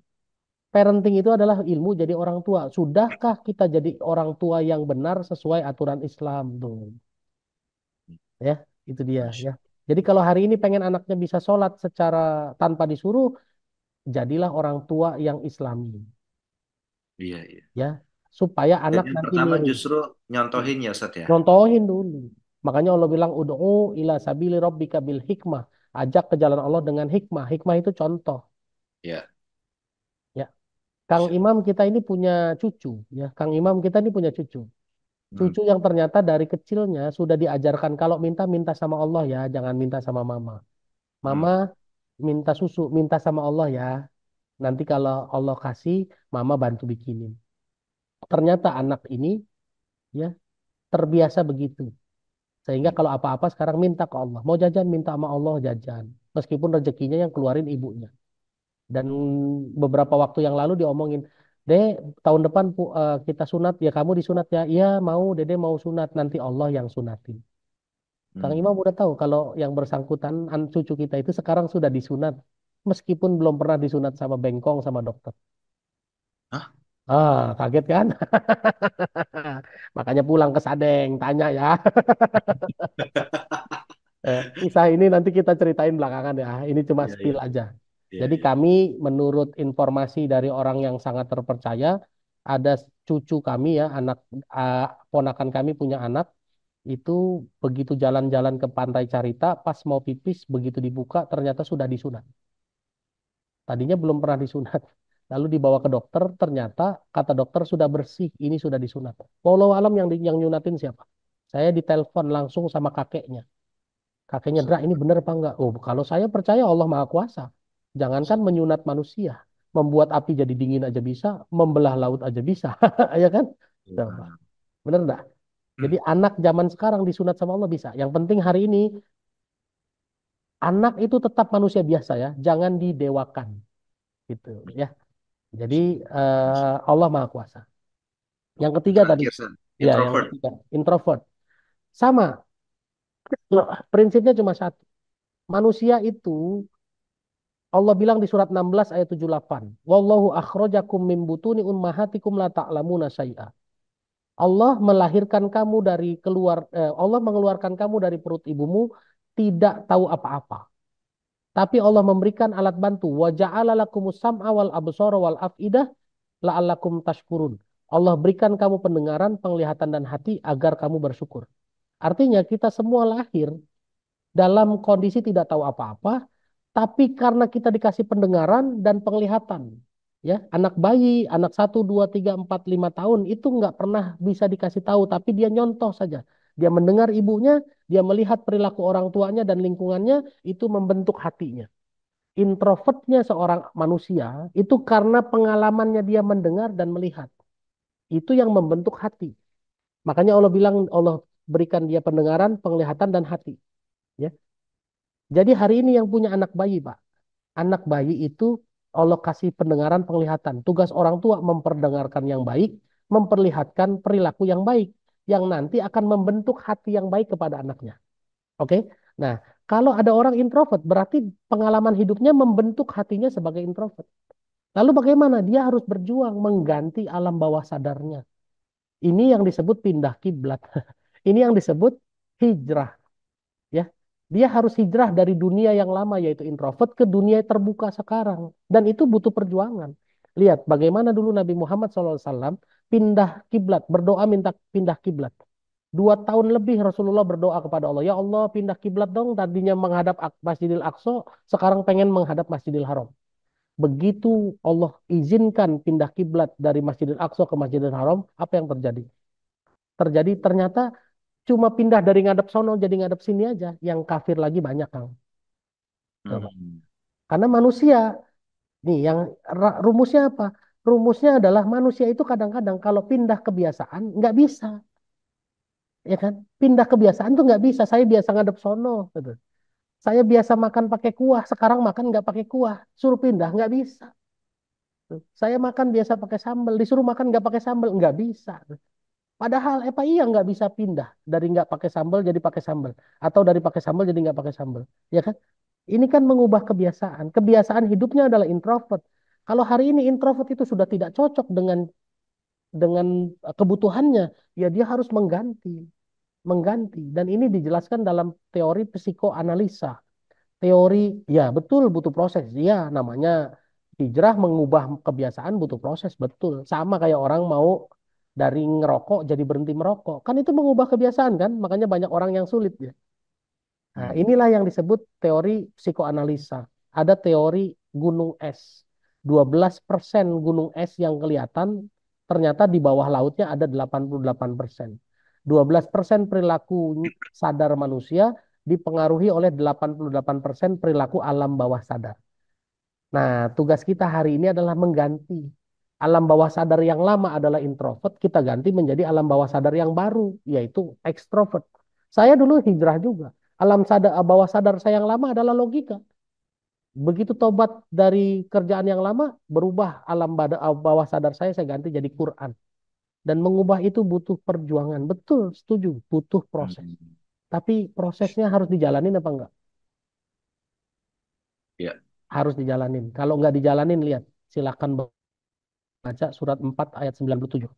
Parenting itu adalah ilmu jadi orang tua. Sudahkah kita jadi orang tua yang benar sesuai aturan Islam tuh? Ya, itu dia ya. Jadi kalau hari ini pengen anaknya bisa sholat secara tanpa disuruh, jadilah orang tua yang Islami, Iya, iya. ya, supaya Dan anak yang nanti pertama niru. justru nyontohin ya Ustaz ya. Contohin dulu. Makanya Allah bilang ud'u ila sabili rabbika bil hikmah. Ajak ke jalan Allah dengan hikmah. Hikmah itu contoh, Ya. ya. Kang Imam kita ini punya cucu, ya. Kang Imam kita ini punya cucu. Cucu yang ternyata dari kecilnya sudah diajarkan kalau minta minta sama Allah ya, jangan minta sama mama. Mama minta susu, minta sama Allah ya. Nanti kalau Allah kasih, mama bantu bikinin. Ternyata anak ini ya terbiasa begitu. Sehingga kalau apa-apa sekarang minta ke Allah. Mau jajan minta sama Allah jajan. Meskipun rezekinya yang keluarin ibunya. Dan beberapa waktu yang lalu diomongin, Dek, tahun depan kita sunat ya, kamu disunat ya. Iya mau, Dede mau sunat, nanti Allah yang sunatin. Kang Imam udah tahu kalau yang bersangkutan cucu kita itu sekarang sudah disunat. Meskipun belum pernah disunat sama bengkong sama dokter. Hah? Ah, kaget kan? Makanya pulang ke Sadeng, tanya ya. Kisah ini nanti kita ceritain belakangan ya. Ini cuma Iya, spill iya. aja. Iya, Jadi iya. kami menurut informasi dari orang yang sangat terpercaya, ada cucu kami ya, anak ponakan kami punya anak, itu begitu jalan-jalan ke Pantai Carita, pas mau pipis, begitu dibuka ternyata sudah disunat. Tadinya belum pernah disunat. Lalu dibawa ke dokter, ternyata kata dokter sudah bersih, ini sudah disunat. Wallahu alam yang nyunatin siapa? Saya ditelepon langsung sama kakeknya. Kakeknya, Dra, ini benar apa enggak? Oh, kalau saya percaya Allah Maha Kuasa. Jangankan menyunat manusia, membuat api jadi dingin aja bisa, membelah laut aja bisa. Ya kan? Coba. Bener enggak? Jadi anak zaman sekarang disunat sama Allah bisa. Yang penting hari ini, anak itu tetap manusia biasa ya. Jangan didewakan. Gitu ya. Jadi Allah Maha Kuasa. Yang ketiga tadi, Terakhir, Ustaz. ya yang Introvert. ketiga, introvert. Sama, prinsipnya cuma satu. Manusia itu Allah bilang di surat 16 ayat 78. Wallahu akhrajakum min butuni ummahatikum la ta'lamuna syai'a. Allah melahirkan kamu dari Allah mengeluarkan kamu dari perut ibumu tidak tahu apa-apa. Tapi Allah memberikan alat bantu. Wa ja'ala lakumus sam'a wal absara wal af'idah la'allakum tashkurun. Allah berikan kamu pendengaran, penglihatan dan hati agar kamu bersyukur. Artinya kita semua lahir dalam kondisi tidak tahu apa-apa, tapi karena kita dikasih pendengaran dan penglihatan, ya, anak bayi, anak 1, 2, 3, 4, 5 tahun itu nggak pernah bisa dikasih tahu, tapi dia nyontoh saja. Dia mendengar ibunya, dia melihat perilaku orang tuanya dan lingkungannya, itu membentuk hatinya. Introvertnya seorang manusia itu karena pengalamannya dia mendengar dan melihat. Itu yang membentuk hati. Makanya Allah bilang, Allah berikan dia pendengaran, penglihatan, dan hati. Ya. Jadi hari ini yang punya anak bayi, Pak. Anak bayi itu Allah kasih pendengaran, penglihatan. Tugas orang tua memperdengarkan yang baik, memperlihatkan perilaku yang baik, yang nanti akan membentuk hati yang baik kepada anaknya. Oke? Nah, kalau ada orang introvert, berarti pengalaman hidupnya membentuk hatinya sebagai introvert. Lalu bagaimana? Dia harus berjuang mengganti alam bawah sadarnya. Ini yang disebut pindah kiblat. Ini yang disebut hijrah. Ya, dia harus hijrah dari dunia yang lama yaitu introvert ke dunia terbuka sekarang, dan itu butuh perjuangan. Lihat bagaimana dulu Nabi Muhammad SAW pindah kiblat, berdoa minta pindah kiblat. 2 tahun lebih Rasulullah berdoa kepada Allah, ya Allah pindah kiblat dong, tadinya menghadap Masjidil Aqsa, sekarang pengen menghadap Masjidil Haram. Begitu Allah izinkan pindah kiblat dari Masjidil Aqsa ke Masjidil Haram, apa yang terjadi? Ternyata cuma pindah dari ngadep sono jadi ngadep sini aja. Yang kafir lagi banyak, Kang. Coba. Karena manusia, nih yang rumusnya apa? Rumusnya adalah manusia itu kadang-kadang kalau pindah kebiasaan nggak bisa. Ya kan? Pindah kebiasaan tuh nggak bisa. Saya biasa ngadep sono. Gitu. Saya biasa makan pakai kuah, sekarang makan nggak pakai kuah. Suruh pindah, nggak bisa. Saya makan biasa pakai sambal, disuruh makan nggak pakai sambal, nggak bisa. Padahal apa iya nggak bisa pindah dari nggak pakai sambal jadi pakai sambal, atau dari pakai sambal jadi nggak pakai sambal, ya kan? Ini kan mengubah kebiasaan. Kebiasaan hidupnya adalah introvert. Kalau hari ini introvert itu sudah tidak cocok dengan kebutuhannya, ya dia harus mengganti. Dan ini dijelaskan dalam teori psikoanalisa. Teori, ya betul butuh proses. Ya namanya hijrah mengubah kebiasaan butuh proses, betul. Sama kayak orang mau dari ngerokok jadi berhenti merokok. Kan itu mengubah kebiasaan kan? Makanya banyak orang yang sulit ya. Nah, inilah yang disebut teori psikoanalisa. Ada teori gunung es. 12% gunung es yang kelihatan ternyata di bawah lautnya ada 88%. 12% perilaku sadar manusia dipengaruhi oleh 88% perilaku alam bawah sadar. Nah, tugas kita hari ini adalah mengganti. Alam bawah sadar yang lama adalah introvert, kita ganti menjadi alam bawah sadar yang baru, yaitu ekstrovert. Saya dulu hijrah juga. Alam sadar bawah sadar saya yang lama adalah logika. Begitu tobat dari kerjaan yang lama, berubah alam bawah sadar saya ganti jadi Quran. Dan mengubah itu butuh perjuangan. Betul, setuju, butuh proses. Tapi prosesnya harus dijalanin apa enggak? Ya. Harus dijalanin. Kalau enggak dijalanin, lihat. Silakan baca surat 4 ayat 97.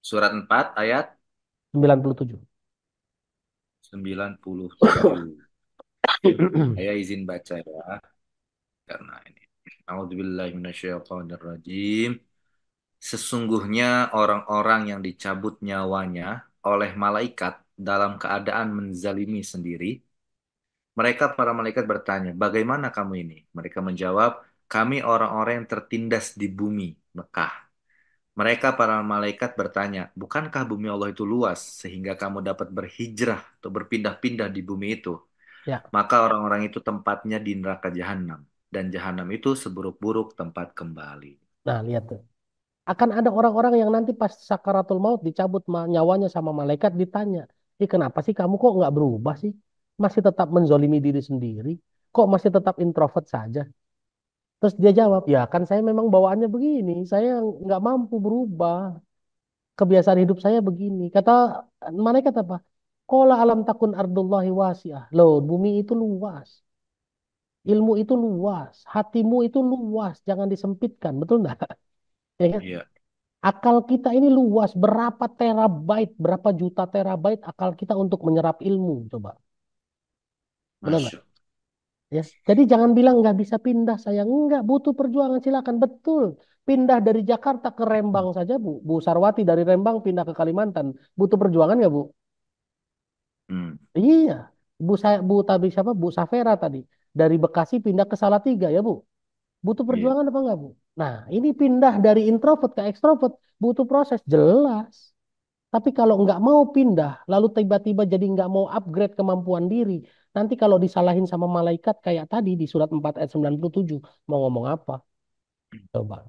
Surat 4 ayat 97. 97. Saya izin baca ya. Karena ini. A'udzubillahiminasyaitonirrajim. Sesungguhnya orang-orang yang dicabut nyawanya oleh malaikat dalam keadaan menzalimi sendiri, mereka para malaikat bertanya, bagaimana kamu ini? Mereka menjawab, kami orang-orang yang tertindas di bumi Mekah. Mereka para malaikat bertanya, bukankah bumi Allah itu luas sehingga kamu dapat berhijrah atau berpindah-pindah di bumi itu? Ya. Maka orang-orang itu tempatnya di neraka jahanam. Dan jahanam itu seburuk-buruk tempat kembali. Nah, lihat tuh. Akan ada orang-orang yang nanti pas sakaratul maut dicabut nyawanya sama malaikat ditanya, kenapa sih kamu kok nggak berubah sih? Masih tetap menzolimi diri sendiri? Kok masih tetap introvert saja? Terus dia jawab, ya kan saya memang bawaannya begini, saya nggak mampu berubah. Kebiasaan hidup saya begini. Kata malaikat apa? Qala alam takun ardullahi wasi'ah. Loh, bumi itu luas. Ilmu itu luas. Hatimu itu luas. Jangan disempitkan. Betul nggak? Ya kan? Iya. Akal kita ini luas. Berapa terabyte, berapa juta terabyte akal kita untuk menyerap ilmu. Coba. Benar nggak? Masya. Ya. Jadi jangan bilang nggak bisa pindah saya. Nggak, butuh perjuangan. Silakan. Betul. Pindah dari Jakarta ke Rembang saja, Bu. Bu Sarwati dari Rembang pindah ke Kalimantan. Butuh perjuangan nggak, Bu? Iya. Bu tadi siapa? Bu Safera tadi. Dari Bekasi pindah ke Salatiga ya, Bu. Butuh Iya. perjuangan apa enggak, Bu? Nah, ini pindah dari introvert ke ekstrovert. Butuh proses. Jelas. Tapi kalau nggak mau pindah, lalu tiba-tiba jadi nggak mau upgrade kemampuan diri, nanti kalau disalahin sama malaikat kayak tadi di surat 4 ayat 97, mau ngomong apa? Coba.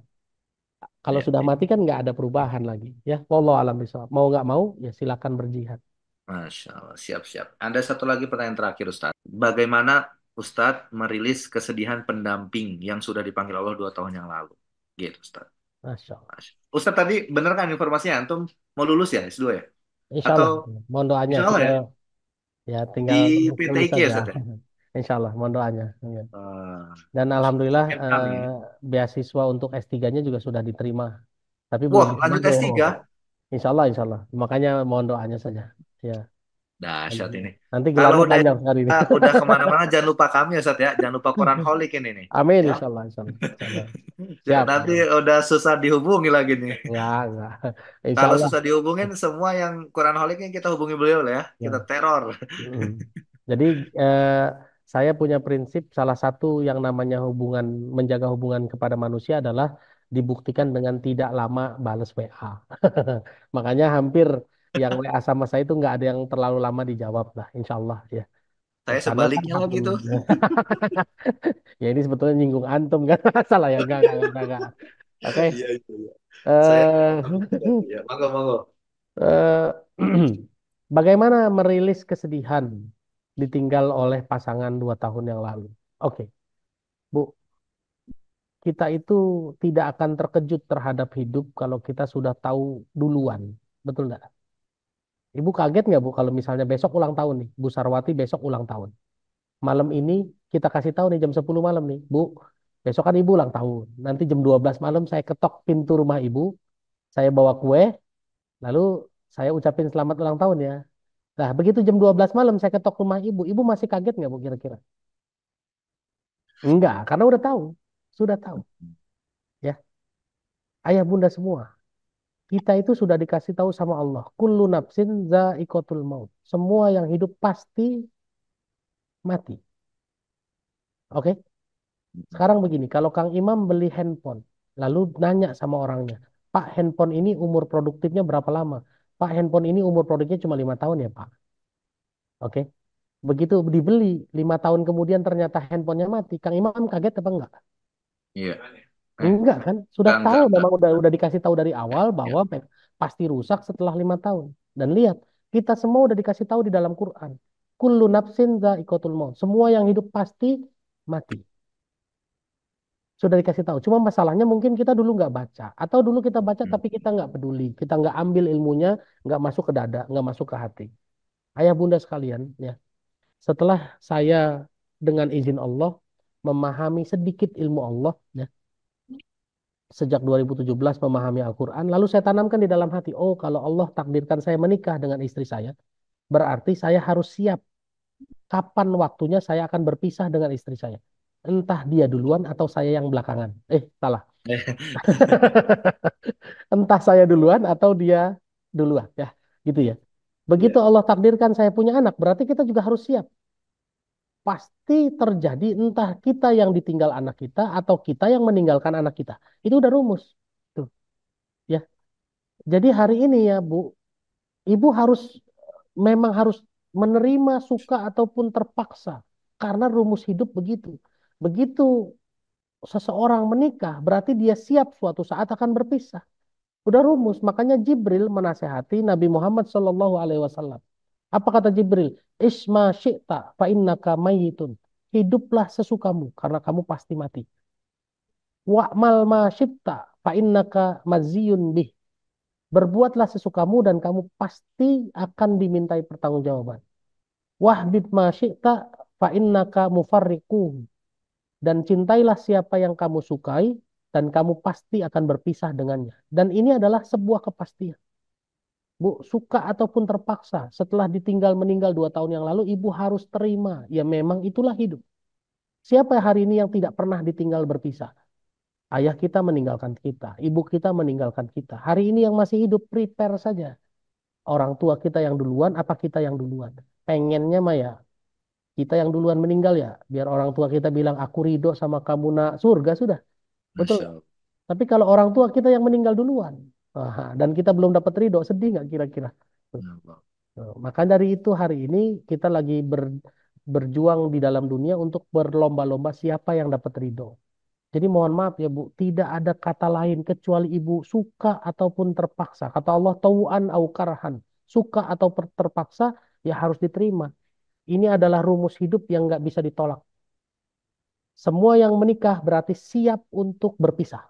Kalau Iya, sudah iya. mati kan nggak ada perubahan lagi. Ya, wallahu alam bishawab. Mau nggak mau, ya silakan berjihad. Masya Allah, siap-siap. Ada satu lagi pertanyaan terakhir, Ustadz. Bagaimana Ustadz merilis kesedihan pendamping yang sudah dipanggil Allah 2 tahun yang lalu? Gitu, Ustadz. Masya Allah. Ustadz tadi bener kan informasinya? Antum mau lulus ya S2 ya? Insya Atau Allah. Mohon doanya. Insya Allah ya? Ya Di tinggal lulus PTIQ ya, saja. Ustadz ya? Insya Allah, mohon doanya. Ya. Dan Masya Allah. alhamdulillah Mental nih. beasiswa untuk S3-nya juga sudah diterima. Tapi belum Wah, lanjut diterima. S3? Insya Allah, insya Allah. Makanya mohon doanya saja. Ya. Dahsyat ini. Nanti Kalau gelarnya udah panjang hari ini. udah kemana-mana jangan lupa kami ya, Ustadz ya. Jangan lupa Quran Holic ini nih. Amin, Ya. insya Allah, insya Allah. Insya Allah. Siap. Nanti udah susah dihubungi lagi nih. Enggak. Insya Kalau Allah. susah dihubungin, semua yang Quran Holiknya kita hubungi beliau lah ya. Kita Ya. teror. Jadi saya punya prinsip salah satu yang namanya menjaga hubungan kepada manusia adalah dibuktikan dengan tidak lama balas WA. Makanya hampir yang WA sama saya itu nggak ada yang terlalu lama dijawab lah, insya Allah ya. Saya Karena kan sebaliknya lagi tuh. ya ini sebetulnya nyinggung antum kan salah ya enggak. Oke. Iya, iya. Saya Eh, ya, monggo. eh, bagaimana merilis kesedihan ditinggal oleh pasangan 2 tahun yang lalu? Oke, Bu, kita itu tidak akan terkejut terhadap hidup kalau kita sudah tahu duluan, betul nggak? Ibu kaget nggak, Bu, kalau misalnya besok ulang tahun nih, Bu Sarwati besok ulang tahun. Malam ini kita kasih tahu nih jam 10 malam nih, Bu, Besok kan ibu ulang tahun. Nanti jam 12 malam saya ketok pintu rumah ibu, saya bawa kue, lalu saya ucapin selamat ulang tahun ya. Nah, begitu jam 12 malam saya ketok rumah ibu, ibu masih kaget nggak bu kira-kira? Enggak, karena udah tahu, sudah tahu. Ya, ayah bunda semua, kita itu sudah dikasih tahu sama Allah. Kullu nafsin za'iqatul maut. Semua yang hidup pasti mati. Oke? Sekarang begini, kalau Kang Imam beli handphone, lalu nanya sama orangnya, Pak, handphone ini umur produktifnya berapa lama? Pak, handphone ini umur produknya cuma 5 tahun ya, Pak. Oke? Begitu dibeli, 5 tahun kemudian ternyata handphonenya mati. Kang Imam kaget apa enggak? Iya. Enggak kan? Sudah tahu, Enggak. memang udah dikasih tahu dari awal bahwa pasti rusak setelah 5 tahun. Dan lihat, kita semua udah dikasih tahu di dalam Quran. Kullu nafsin za'iqatul maut. Semua yang hidup pasti mati. Sudah dikasih tahu. Cuma masalahnya mungkin kita dulu nggak baca. Atau dulu kita baca tapi kita nggak peduli. Kita nggak ambil ilmunya, nggak masuk ke dada, nggak masuk ke hati. Ayah bunda sekalian, ya. Setelah saya dengan izin Allah memahami sedikit ilmu Allah, ya, sejak 2017 memahami Al-Quran, lalu saya tanamkan di dalam hati, oh kalau Allah takdirkan saya menikah dengan istri saya, berarti saya harus siap kapan waktunya saya akan berpisah dengan istri saya. Entah dia duluan atau saya yang belakangan. Salah. Entah saya duluan atau dia duluan, ya, gitu ya. Begitu Allah takdirkan saya punya anak, berarti kita juga harus siap. Pasti terjadi entah kita yang ditinggal anak kita atau kita yang meninggalkan anak kita. Itu udah rumus. Tuh, ya. Jadi hari ini ya, Bu, Ibu memang harus menerima suka ataupun terpaksa karena rumus hidup begitu. Begitu seseorang menikah, berarti dia siap suatu saat akan berpisah. Udah rumus, makanya Jibril menasehati Nabi Muhammad SAW. Apa kata Jibril? Isma syi'ta fa innaka mayyitun. Hiduplah sesukamu karena kamu pasti mati. Wa'mal ma syi'ta fa innaka maziyun bih. Berbuatlah sesukamu dan kamu pasti akan dimintai pertanggungjawaban. Wahbib ma syi'ta fa innaka mufarriquh. Dan cintailah siapa yang kamu sukai dan kamu pasti akan berpisah dengannya. Dan ini adalah sebuah kepastian. Bu, suka ataupun terpaksa, setelah ditinggal meninggal 2 tahun yang lalu, ibu harus terima. Ya memang itulah hidup. Siapa hari ini yang tidak pernah ditinggal berpisah? Ayah kita meninggalkan kita, ibu kita meninggalkan kita. Hari ini yang masih hidup, prepare saja. Orang tua kita yang duluan, apa kita yang duluan? Pengennya mah ya, kita yang duluan meninggal ya. Biar orang tua kita bilang, aku ridho sama kamu nak surga, sudah. Betul. Masya Allah. Tapi kalau orang tua kita yang meninggal duluan, dan kita belum dapat ridho, sedih nggak kira-kira? Maka dari itu hari ini kita lagi berjuang di dalam dunia untuk berlomba-lomba siapa yang dapat ridho. Jadi mohon maaf ya Bu, tidak ada kata lain kecuali ibu suka ataupun terpaksa. Kata Allah, tau'an au karhan. Suka atau terpaksa ya harus diterima. Ini adalah rumus hidup yang nggak bisa ditolak. Semua yang menikah berarti siap untuk berpisah.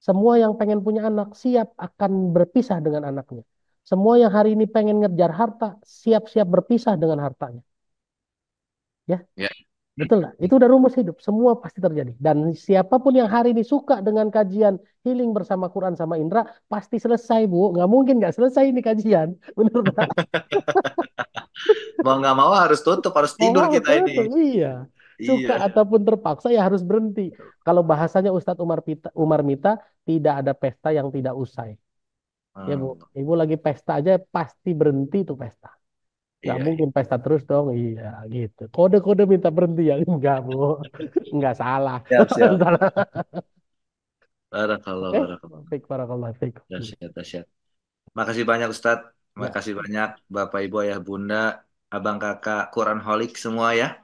Semua yang pengen punya anak siap akan berpisah dengan anaknya. Semua yang hari ini pengen ngejar harta siap-siap berpisah dengan hartanya. Ya, betul lah. Itu udah rumus hidup. Semua pasti terjadi. Dan siapapun yang hari ini suka dengan kajian healing bersama Quran sama Indra pasti selesai Bu. Nggak mungkin nggak selesai ini kajian. Bener Pak? Mau nggak mau harus tutup, harus tidur kita ini. Iya. Suka ataupun terpaksa ya harus berhenti. Kalau bahasanya Ustadz Umar Mita, tidak ada pesta yang tidak usai. Ya Bu, Ibu lagi pesta aja pasti berhenti tuh pesta. Nggak mungkin pesta terus dong. Iya gitu. Kode-kode minta berhenti ya. Enggak Bu. Enggak salah. Siap. Salah. Barakallah, barakallah. Baik, barakallah. Dahsyat, dahsyat. Makasih banyak Ustadz. Makasih banyak Bapak Ibu Ayah Bunda, Abang Kakak Quranholic semua ya.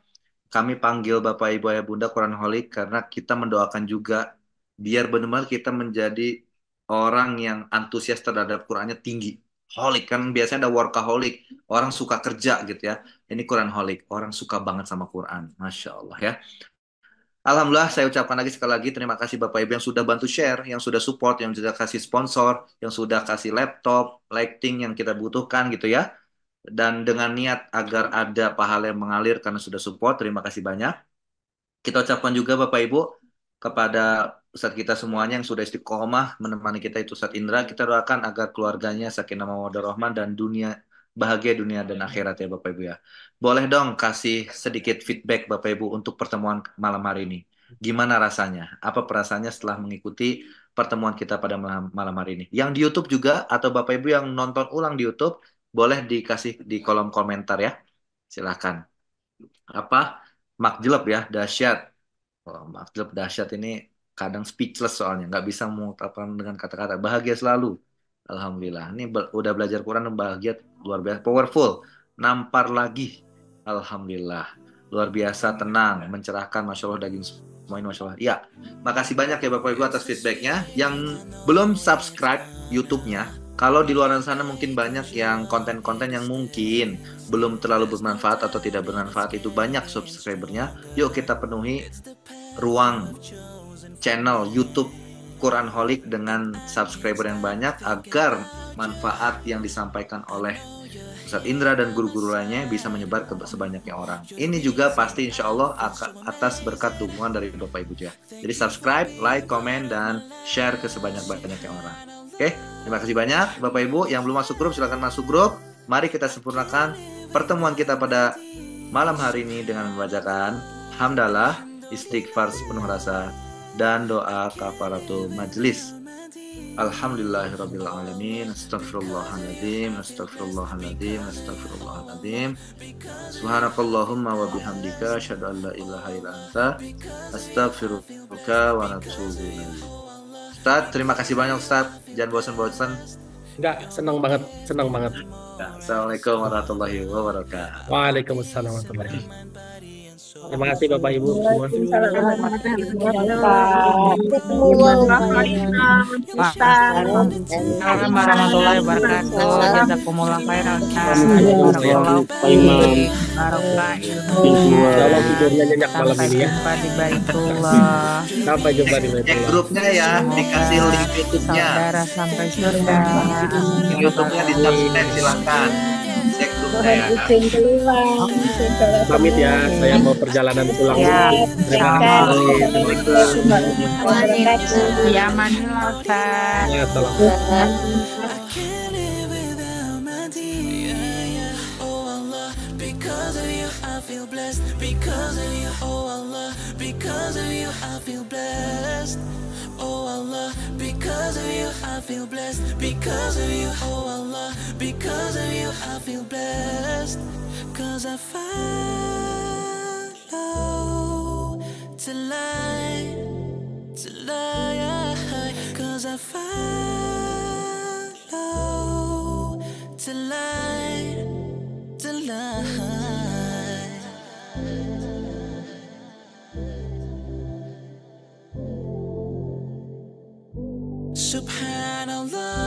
Kami panggil Bapak Ibu Ayah Bunda Quranholic karena kita mendoakan juga biar benar-benar kita menjadi orang yang antusias terhadap Qurannya tinggi. Holic kan biasanya ada workaholic, orang suka kerja gitu ya. Ini Quranholic, orang suka banget sama Quran. Masya Allah ya. Alhamdulillah saya ucapkan lagi sekali lagi terima kasih Bapak Ibu yang sudah bantu share, yang sudah support, yang sudah kasih sponsor, yang sudah kasih laptop, lighting yang kita butuhkan gitu ya. Dan dengan niat agar ada pahala yang mengalir karena sudah support, terima kasih banyak. Kita ucapkan juga Bapak Ibu, kepada Ustadz kita semuanya yang sudah istiqomah menemani kita itu Ustadz Indra. Kita doakan agar keluarganya sakinah mawaddah rahmah dan bahagia dunia dan akhirat ya Bapak Ibu ya. Boleh dong kasih sedikit feedback Bapak Ibu untuk pertemuan malam hari ini. Gimana rasanya? Apa perasaannya setelah mengikuti pertemuan kita pada malam hari ini? Yang di YouTube juga atau Bapak Ibu yang nonton ulang di YouTube boleh dikasih di kolom komentar ya. Silakan. Apa? Makjleb ya, dahsyat. Oh, makjleb dahsyat ini kadang speechless soalnya, nggak bisa mengungkapkan dengan kata-kata. Bahagia selalu. Alhamdulillah. Ini udah belajar Quran dan bahagia luar biasa, powerful. Nampar lagi. Alhamdulillah. Luar biasa, tenang, mencerahkan, Masya Allah daging semua ini, Masya Allah. Ya, makasih banyak ya Bapak Ibu atas feedbacknya. Yang belum subscribe YouTube-nya, kalau di luar sana mungkin banyak yang konten-konten yang mungkin belum terlalu bermanfaat atau tidak bermanfaat, itu banyak subscribernya. Yuk kita penuhi ruang channel YouTube Quranholic dengan subscriber yang banyak agar manfaat yang disampaikan oleh Ustadz Indra dan guru-guru lainnya bisa menyebar ke sebanyaknya orang. Ini juga pasti insya Allah atas berkat dukungan dari Bapak Ibu juga. Jadi subscribe, like, komen, dan share ke sebanyak-banyaknya orang. Oke, terima kasih banyak Bapak Ibu. Yang belum masuk grup silahkan masuk grup. Mari kita sempurnakan pertemuan kita pada malam hari ini dengan membacakan hamdalah, istighfar sepenuh rasa, dan doa kafaratul majlis. Alhamdulillahirrabbilalamin. Astagfirullahaladzim. Astagfirullahaladzim. Astagfirullahaladzim. Subhanakallahumma wa bihamdika asyhadu an la ilaha illa anta astaghfiruka wa atubu ilaik. Ustaz, terima kasih banyak Ustaz. Jangan bosan-bosan. Enggak, senang banget, senang banget. Assalamualaikum warahmatullahi wabarakatuh. Waalaikumsalam warahmatullahi wabarakatuh. Terima kasih Bapak Ibu semua. Waalaikumsalam warahmatullahi wabarakatuh. Jazakumullah khairan. Insyaallah tidurnya nyenyak malam ini ya. Sampai jumpa di Baitullah. Sampai jumpa di Cek Baitullah. grupnya ya, dikasih link YouTube-nya. Saudara sampai surga. YouTube-nya di subscribe silahkan. Cek grupnya ya. Pamit ya, saya mau perjalanan pulang. Ya, Terima kasih. Ya, Manila, Ustaz. Ya, salam. Because of you, I feel blessed. Because of you, oh Allah. Because of you, I feel blessed. Oh Allah. Because of you, I feel blessed. Because of you, oh Allah. Because of you, I feel blessed. 'Cause I follow till I, 'cause I follow till I. Subhanallah.